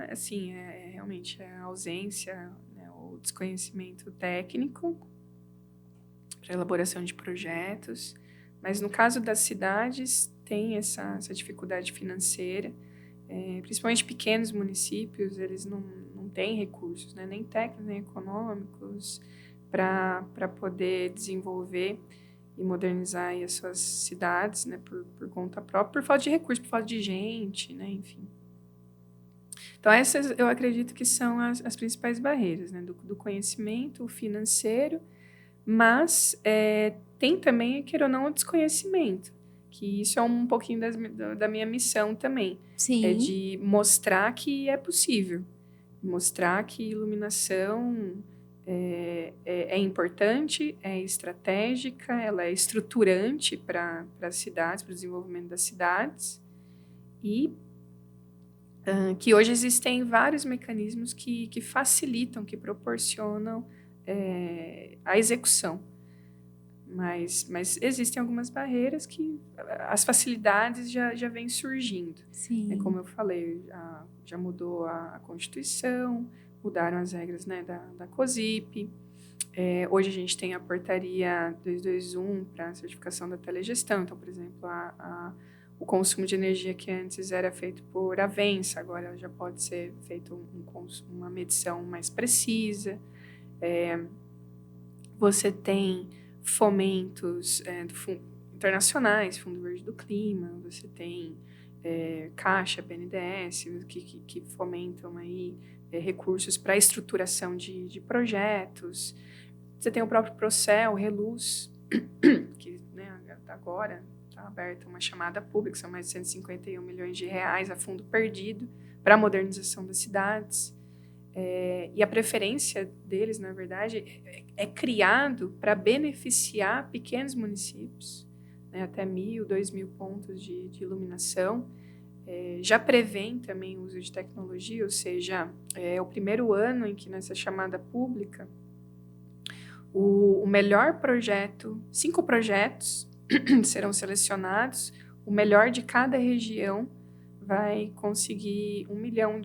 assim, realmente a ausência, né, o desconhecimento técnico para elaboração de projetos. Mas no caso das cidades, tem essa dificuldade financeira. Principalmente pequenos municípios, eles não têm recursos, né, nem técnicos, nem econômicos, para poder desenvolver e modernizar aí as suas cidades, né, por conta própria, por falta de recursos, por falta de gente, né, enfim. Então, essas eu acredito que são as principais barreiras, né, do conhecimento financeiro, mas tem também, queira ou não, o desconhecimento, que isso é um pouquinho da minha missão também. Sim. É de mostrar que é possível, mostrar que iluminação é importante, é estratégica, ela é estruturante para as cidades, para o desenvolvimento das cidades, e que hoje existem vários mecanismos que facilitam, que proporcionam a execução. Mas existem algumas barreiras que as facilidades já vêm surgindo. Sim. Como eu falei, já mudou a Constituição, mudaram as regras, né, da COSIP. Hoje a gente tem a portaria 221 para a certificação da telegestão. Então, por exemplo, o consumo de energia que antes era feito por avença, agora já pode ser feito uma medição mais precisa. Você tem fomentos internacionais, Fundo Verde do Clima, você tem Caixa, BNDES, que fomentam aí recursos para a estruturação de projetos. Você tem o próprio Procel, Reluz, que, né, agora está aberta uma chamada pública, são mais de 151 milhões de reais a fundo perdido para a modernização das cidades. E a preferência deles, na verdade, é criado para beneficiar pequenos municípios, né, até 1.000, 2.000 pontos de iluminação, já prevêem também o uso de tecnologia, ou seja, é o primeiro ano em que nessa chamada pública, o melhor projeto, 5 projetos serão selecionados, o melhor de cada região vai conseguir R$ 1 milhão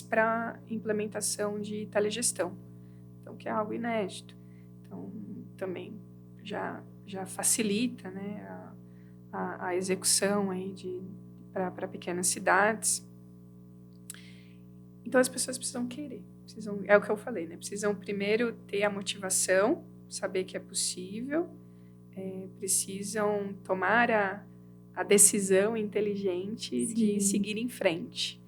para implementação de telegestão, então, que é algo inédito. Então, também já facilita, né, a execução aí para pequenas cidades. Então, as pessoas precisam querer. É o que eu falei, né? Precisam primeiro ter a motivação, saber que é possível, precisam tomar a decisão inteligente Sim. de seguir em frente.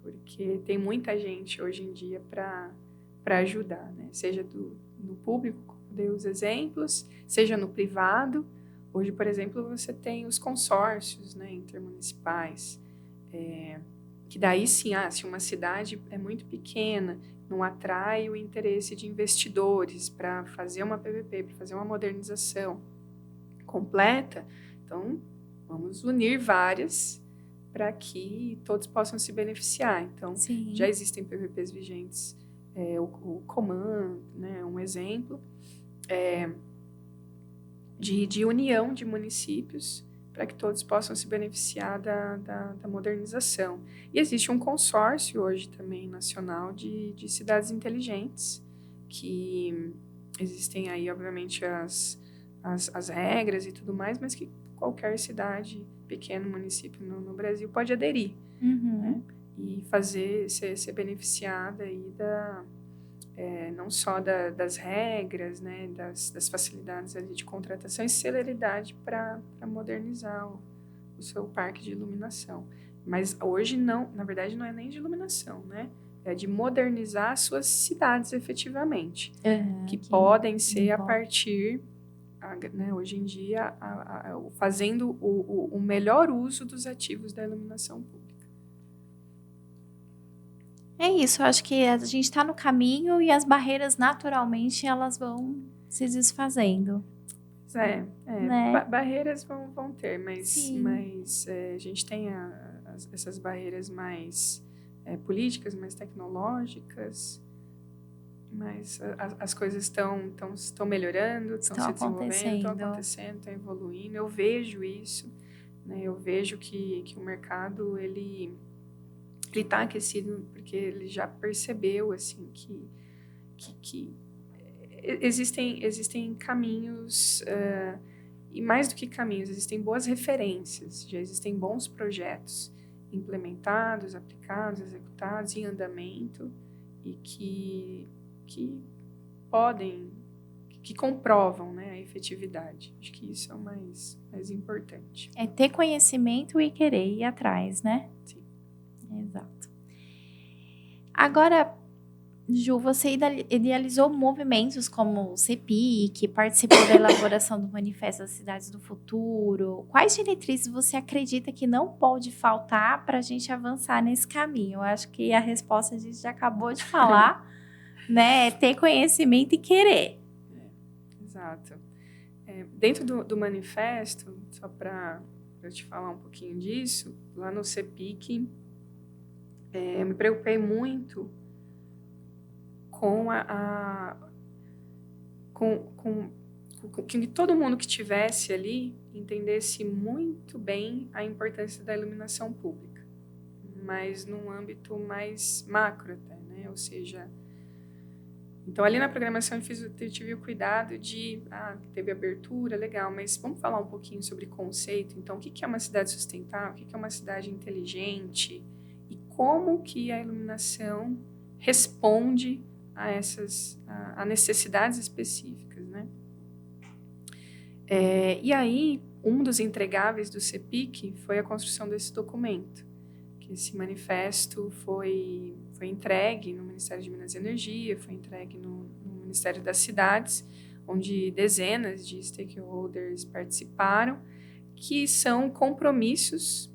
Porque tem muita gente hoje em dia para ajudar, né? Seja no público, como dei os exemplos, seja no privado. Hoje, por exemplo, você tem os consórcios, né, intermunicipais, que daí sim, se uma cidade é muito pequena, não atrai o interesse de investidores para fazer uma PPP, para fazer uma modernização completa, então vamos unir várias para que todos possam se beneficiar. Então, Sim. já existem PPPs vigentes, o Coman, né, um exemplo, de união de municípios para que todos possam se beneficiar da modernização. E existe um consórcio hoje também nacional de cidades inteligentes, que existem aí, obviamente, as regras e tudo mais, mas que qualquer cidade, pequeno município no Brasil pode aderir, né? E ser beneficiada aí não só das regras, né, das facilidades ali de contratação e celeridade para modernizar o seu parque de iluminação. Mas hoje não, na verdade não é nem de iluminação, né? É de modernizar as suas cidades efetivamente, que podem ser a partir, né, hoje em dia, fazendo o melhor uso dos ativos da iluminação pública. É isso, eu acho que a gente está no caminho e as barreiras, naturalmente, elas vão se desfazendo. Né? Barreiras vão ter, mas a gente tem essas barreiras mais políticas, mais tecnológicas, mas as coisas estão melhorando, estão se desenvolvendo, estão acontecendo, estão evoluindo. Eu vejo isso, né? Eu vejo que o mercado, ele está aquecido porque ele já percebeu assim que existem caminhos, e mais do que caminhos, existem boas referências, já existem bons projetos implementados, aplicados, executados, em andamento, e que comprovam, né, a efetividade. Acho que isso é o mais importante. É ter conhecimento e querer ir atrás, né? Sim. Exato. Agora, Ju, você idealizou movimentos como o CEPIC, participou da elaboração do Manifesto das Cidades do Futuro. Quais diretrizes você acredita que não pode faltar para a gente avançar nesse caminho? Eu acho que a resposta a gente já acabou de falar, né? É ter conhecimento e querer. Exato. Dentro do manifesto, só para eu te falar um pouquinho disso, lá no CEPIC, eu me preocupei muito com que todo mundo que estivesse ali entendesse muito bem a importância da iluminação pública, mas num âmbito mais macro até, né? Ou seja, então ali na programação eu tive o cuidado de, teve abertura, legal, mas vamos falar um pouquinho sobre conceito. Então, o que é uma cidade sustentável, o que é uma cidade inteligente e como que a iluminação responde a necessidades específicas, né? E aí, um dos entregáveis do CEPIC foi a construção desse documento, que esse manifesto foi entregue no Ministério de Minas e Energia, foi entregue no Ministério das Cidades, onde dezenas de stakeholders participaram, que são compromissos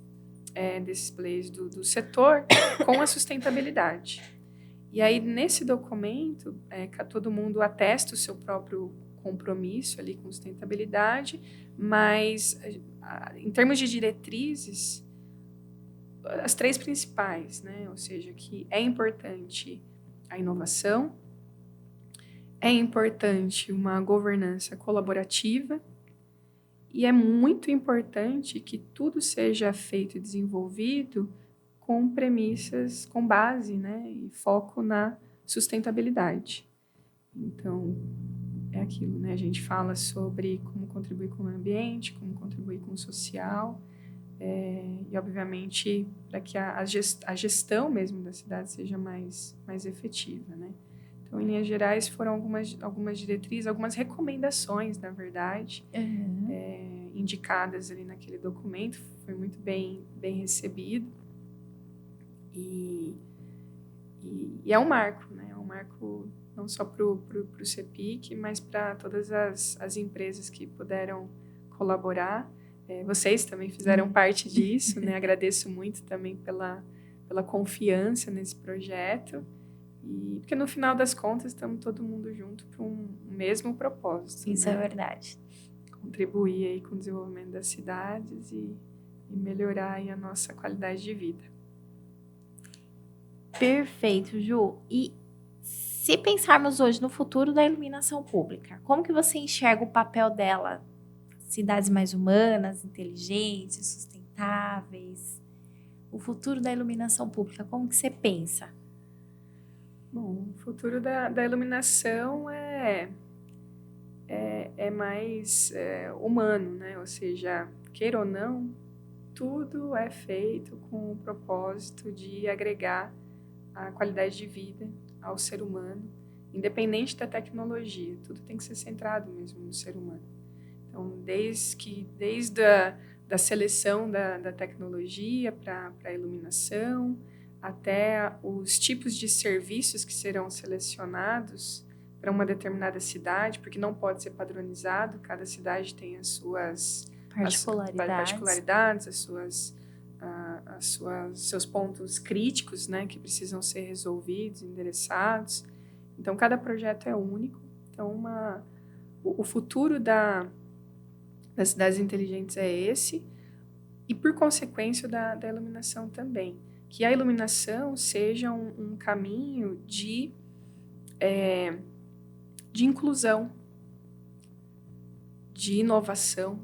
desses players do setor com a sustentabilidade. E aí, nesse documento, todo mundo atesta o seu próprio compromisso ali com sustentabilidade, mas, em termos de diretrizes, as 3 principais, né? Ou seja, que é importante a inovação, é importante uma governança colaborativa e é muito importante que tudo seja feito e desenvolvido com premissas, com base, né? E foco na sustentabilidade. Então, é aquilo, né? A gente fala sobre como contribuir com o ambiente, como contribuir com o social, e, obviamente, para que a gestão mesmo da cidade seja mais efetiva, né? Então, em linhas gerais, foram algumas diretrizes, algumas recomendações, na verdade, indicadas ali naquele documento. Foi muito bem recebido. E é um marco, né? É um marco não só para o CEPIC, mas para todas as empresas que puderam colaborar. Vocês também fizeram parte disso, né? Agradeço muito também pela confiança nesse projeto. E porque, no final das contas, estamos todo mundo junto para um mesmo propósito. Isso, né? é verdade. Contribuir aí com o desenvolvimento das cidades e melhorar aí a nossa qualidade de vida. Perfeito, Ju. E se pensarmos hoje no futuro da iluminação pública, como que você enxerga o papel dela? Cidades mais humanas, inteligentes, sustentáveis. O futuro da iluminação pública, como que você pensa? Bom, o futuro da iluminação é mais humano, né? Ou seja, queira ou não, tudo é feito com o propósito de agregar a qualidade de vida ao ser humano, independente da tecnologia. Tudo tem que ser centrado mesmo no ser humano. Então, desde a seleção da tecnologia para a iluminação, até os tipos de serviços que serão selecionados para uma determinada cidade, porque não pode ser padronizado, cada cidade tem as suas particularidades, seus pontos críticos, né, que precisam ser resolvidos, endereçados. Então, cada projeto é único. Então, o futuro das cidades inteligentes é esse, e, por consequência, da iluminação também. Que a iluminação seja um caminho de inclusão, de inovação,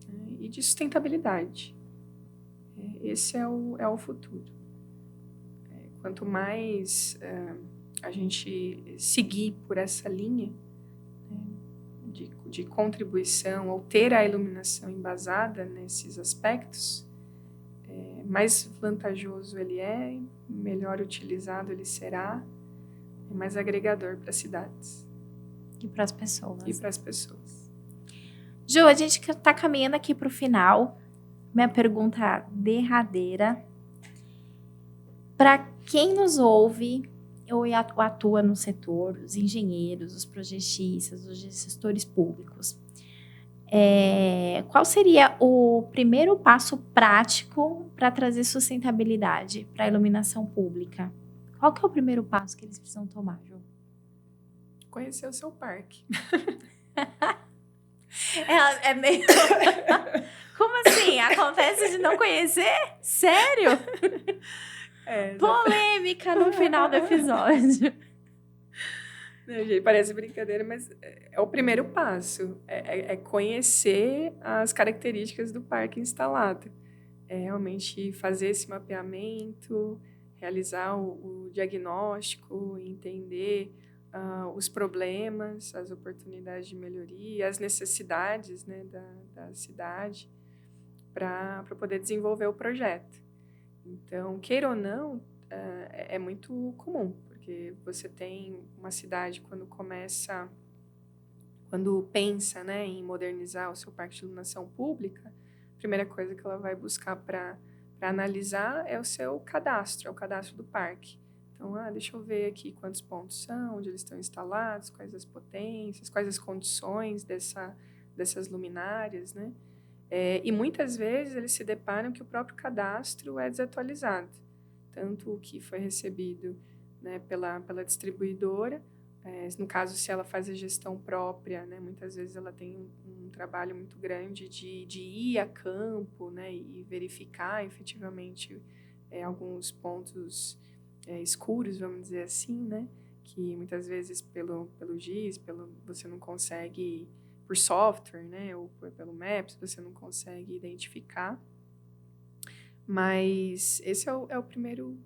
né, e de sustentabilidade. Esse é o futuro. Quanto mais a gente seguir por essa linha, né, de contribuição, ou ter a iluminação embasada nesses aspectos, mais vantajoso ele é, melhor utilizado ele será, e mais agregador para as cidades. E para as pessoas. E para as pessoas. Ju, a gente está caminhando aqui para o final. Minha pergunta derradeira. Para quem nos ouve ou atua no setor, os engenheiros, os projetistas, os gestores públicos, qual seria o primeiro passo prático para trazer sustentabilidade para a iluminação pública? Qual que é o primeiro passo que eles precisam tomar, Ju? Conhecer o seu parque. É meio... Como assim? Acontece de não conhecer? Sério? Polêmica no final do episódio. Parece brincadeira, mas é o primeiro passo. É conhecer as características do parque instalado. É realmente fazer esse mapeamento, realizar o diagnóstico, entender os problemas, as oportunidades de melhoria, as necessidades, né, da cidade, para poder desenvolver o projeto. Então, queira ou não, é muito comum, porque você tem uma cidade quando pensa, né, em modernizar o seu parque de iluminação pública, a primeira coisa que ela vai buscar para analisar é o seu cadastro, é o cadastro do parque. Então, deixa eu ver aqui quantos pontos são, onde eles estão instalados, quais as potências, quais as condições dessas luminárias, né? E muitas vezes eles se deparam que o próprio cadastro é desatualizado, tanto o que foi recebido, né, pela distribuidora, no caso, se ela faz a gestão própria, né, muitas vezes ela tem um trabalho muito grande de ir a campo, né, e verificar efetivamente alguns pontos escuros, vamos dizer assim, né, que muitas vezes pelo GIS, você não consegue, por software, né, ou pelo Maps, você não consegue identificar. Mas esse é o primeiro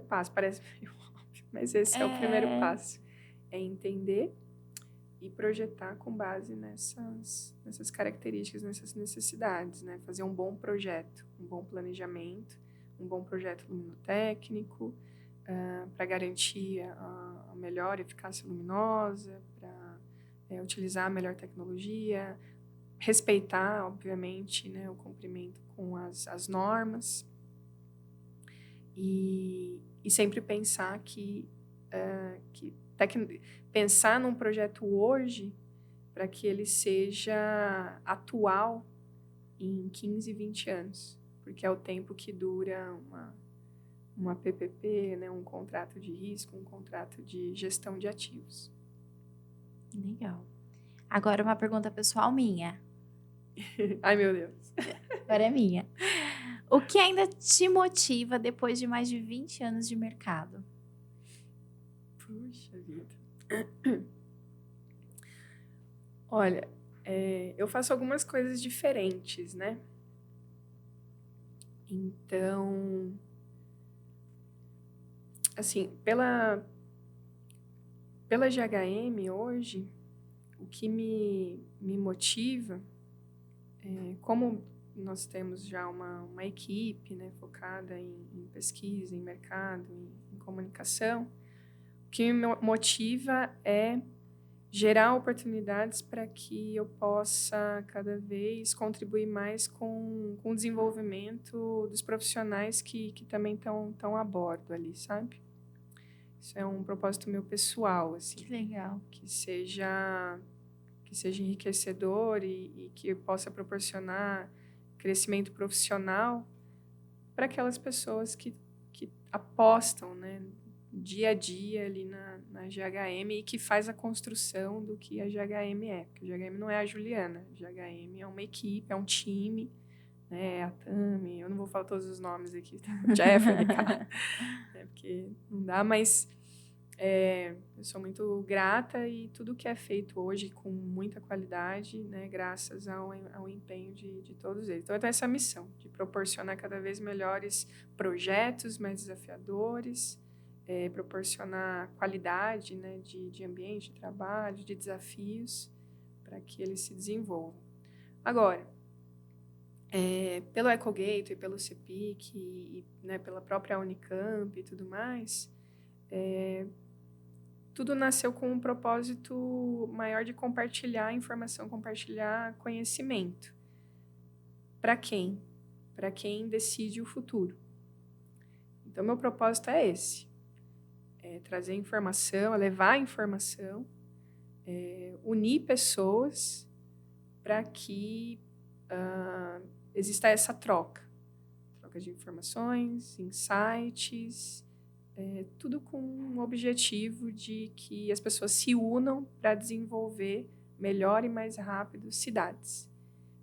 passo. Parece meio óbvio, mas esse é o primeiro passo. É entender e projetar com base nessas características, nessas necessidades, né? Fazer um bom projeto, um bom planejamento, um bom projeto luminotécnico, para garantir a melhor eficácia luminosa, para utilizar a melhor tecnologia, respeitar, obviamente, né, o cumprimento com as normas e sempre pensar que pensar num projeto hoje para que ele seja atual em 15, 20 anos, porque é o tempo que dura uma PPP, né, um contrato de risco, um contrato de gestão de ativos. Legal. Agora uma pergunta pessoal minha. Ai, meu Deus. Agora é minha. O que ainda te motiva depois de mais de 20 anos de mercado? Puxa vida. Olha, eu faço algumas coisas diferentes, né? Então, assim, pela GHM hoje, o que me motiva, como nós temos já uma equipe, né, focada em pesquisa, em mercado, em comunicação, o que me motiva é gerar oportunidades para que eu possa cada vez contribuir mais com o desenvolvimento dos profissionais que também estão a bordo ali, sabe? Isso é um propósito meu pessoal, assim. Que legal. Que seja enriquecedor e que possa proporcionar crescimento profissional para aquelas pessoas que apostam, né, dia a dia ali na GHM e que faz a construção do que a GHM é. Porque a GHM não é a Juliana, a GHM é uma equipe, é um time, né, é a Tami, eu não vou falar todos os nomes aqui, tá? O Jeffrey, né, porque não dá, mas eu sou muito grata e tudo que é feito hoje com muita qualidade, né, graças ao empenho de todos eles. Então, eu tenho essa missão de proporcionar cada vez melhores projetos, mais desafiadores, proporcionar qualidade, né, de ambiente de trabalho, de desafios, para que eles se desenvolvam. Agora, pelo EcoGate, pelo CEPIC e né, pela própria Unicamp e tudo mais, tudo nasceu com um propósito maior de compartilhar informação, compartilhar conhecimento. Para quem? Para quem decide o futuro. Então, meu propósito é esse. É trazer informação, é levar informação, unir pessoas para que exista essa troca. Troca de informações, insights, tudo com o objetivo de que as pessoas se unam para desenvolver melhor e mais rápido cidades.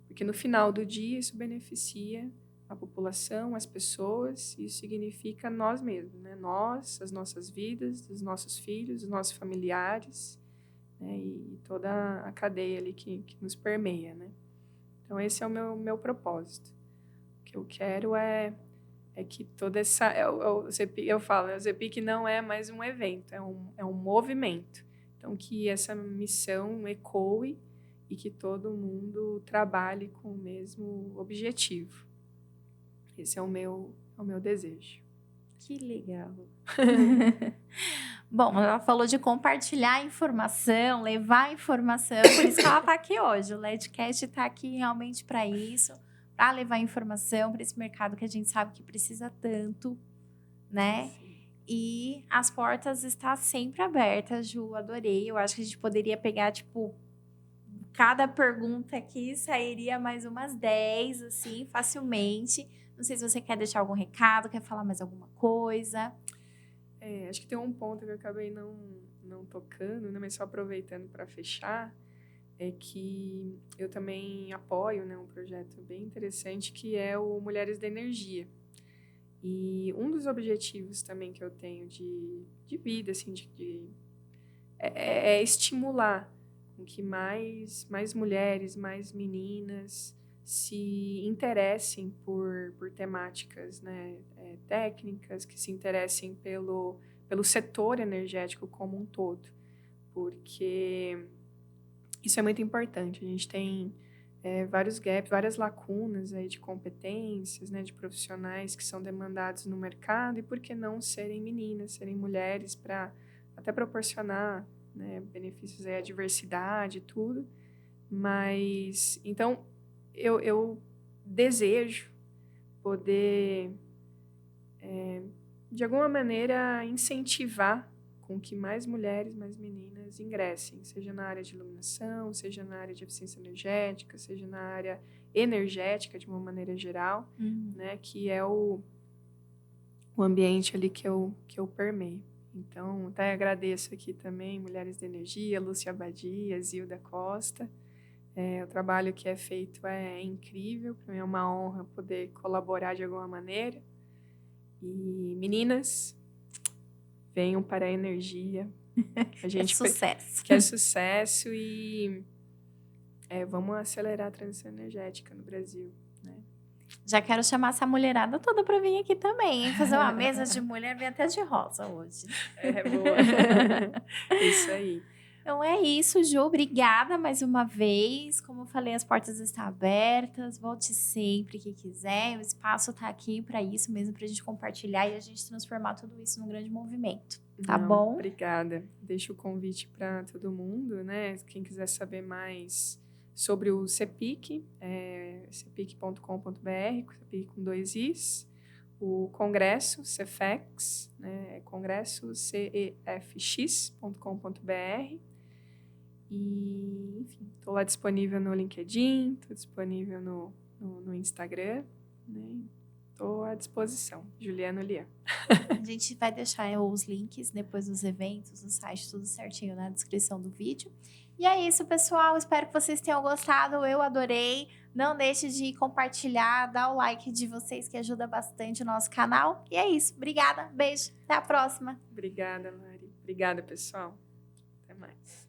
Porque no final do dia isso beneficia a população, as pessoas, isso significa nós mesmos, né? Nós, as nossas vidas, os nossos filhos, os nossos familiares, né? E toda a cadeia ali que nos permeia, né? Então esse é o meu propósito. O que eu quero é que toda essa... eu falo, o CEPIC não é mais um evento, é um movimento. Então, que essa missão ecoe e que todo mundo trabalhe com o mesmo objetivo. Esse é o meu desejo. Que legal. Bom, ela falou de compartilhar informação, levar informação, por isso que ela está aqui hoje. O LEDcast está aqui realmente para isso. Para levar informação para esse mercado que a gente sabe que precisa tanto, né? Sim. E as portas estão sempre abertas, Ju, adorei. Eu acho que a gente poderia pegar, tipo, cada pergunta aqui sairia mais umas 10, assim, facilmente. Não sei se você quer deixar algum recado, quer falar mais alguma coisa. Acho que tem um ponto que eu acabei não tocando, né? Mas só aproveitando para fechar, é que eu também apoio, né, um projeto bem interessante que é o Mulheres da Energia. E um dos objetivos também que eu tenho de vida, assim, é estimular com que mais mulheres, mais meninas se interessem por temáticas, né, técnicas, que se interessem pelo setor energético como um todo, porque isso é muito importante. A gente tem vários gaps, várias lacunas aí de competências, né, de profissionais que são demandados no mercado, e por que não serem meninas, serem mulheres, para até proporcionar, né, benefícios aí à diversidade e tudo. Mas, então, eu desejo poder, de alguma maneira, incentivar com que mais mulheres, mais meninas ingressem, seja na área de iluminação, seja na área de eficiência energética, seja na área energética de uma maneira geral, né, que é o ambiente ali que eu permeio. Então, até agradeço aqui também Mulheres da Energia, Lúcia Abadia, Zilda Costa. O trabalho que é feito é incrível, para mim é uma honra poder colaborar de alguma maneira. E meninas, venham para a energia. A gente sucesso. quer sucesso e vamos acelerar a transição energética no Brasil, né? Já quero chamar essa mulherada toda para vir aqui também, hein? Fazer uma mesa de mulher, vem até de rosa hoje. Boa. Isso aí. Então é isso, Ju. Obrigada mais uma vez. Como eu falei, as portas estão abertas. Volte sempre que quiser. O espaço está aqui para isso mesmo, para a gente compartilhar e a gente transformar tudo isso num grande movimento. Tá bom? Obrigada. Deixo o convite para todo mundo, né? Quem quiser saber mais sobre o CEPIC, cepic.com.br, CEPIC com 2 Is. O Congresso, CEFEX, né? Congresso, cefx.com.br. E, enfim, estou lá disponível no LinkedIn, estou disponível no Instagram, né? Estou à disposição. Juliana Lian. A gente vai deixar os links depois dos eventos, do site, tudo certinho na descrição do vídeo. E é isso, pessoal. Espero que vocês tenham gostado. Eu adorei. Não deixe de compartilhar, dar o like de vocês, que ajuda bastante o nosso canal. E é isso. Obrigada. Beijo. Até a próxima. Obrigada, Mari. Obrigada, pessoal. Até mais.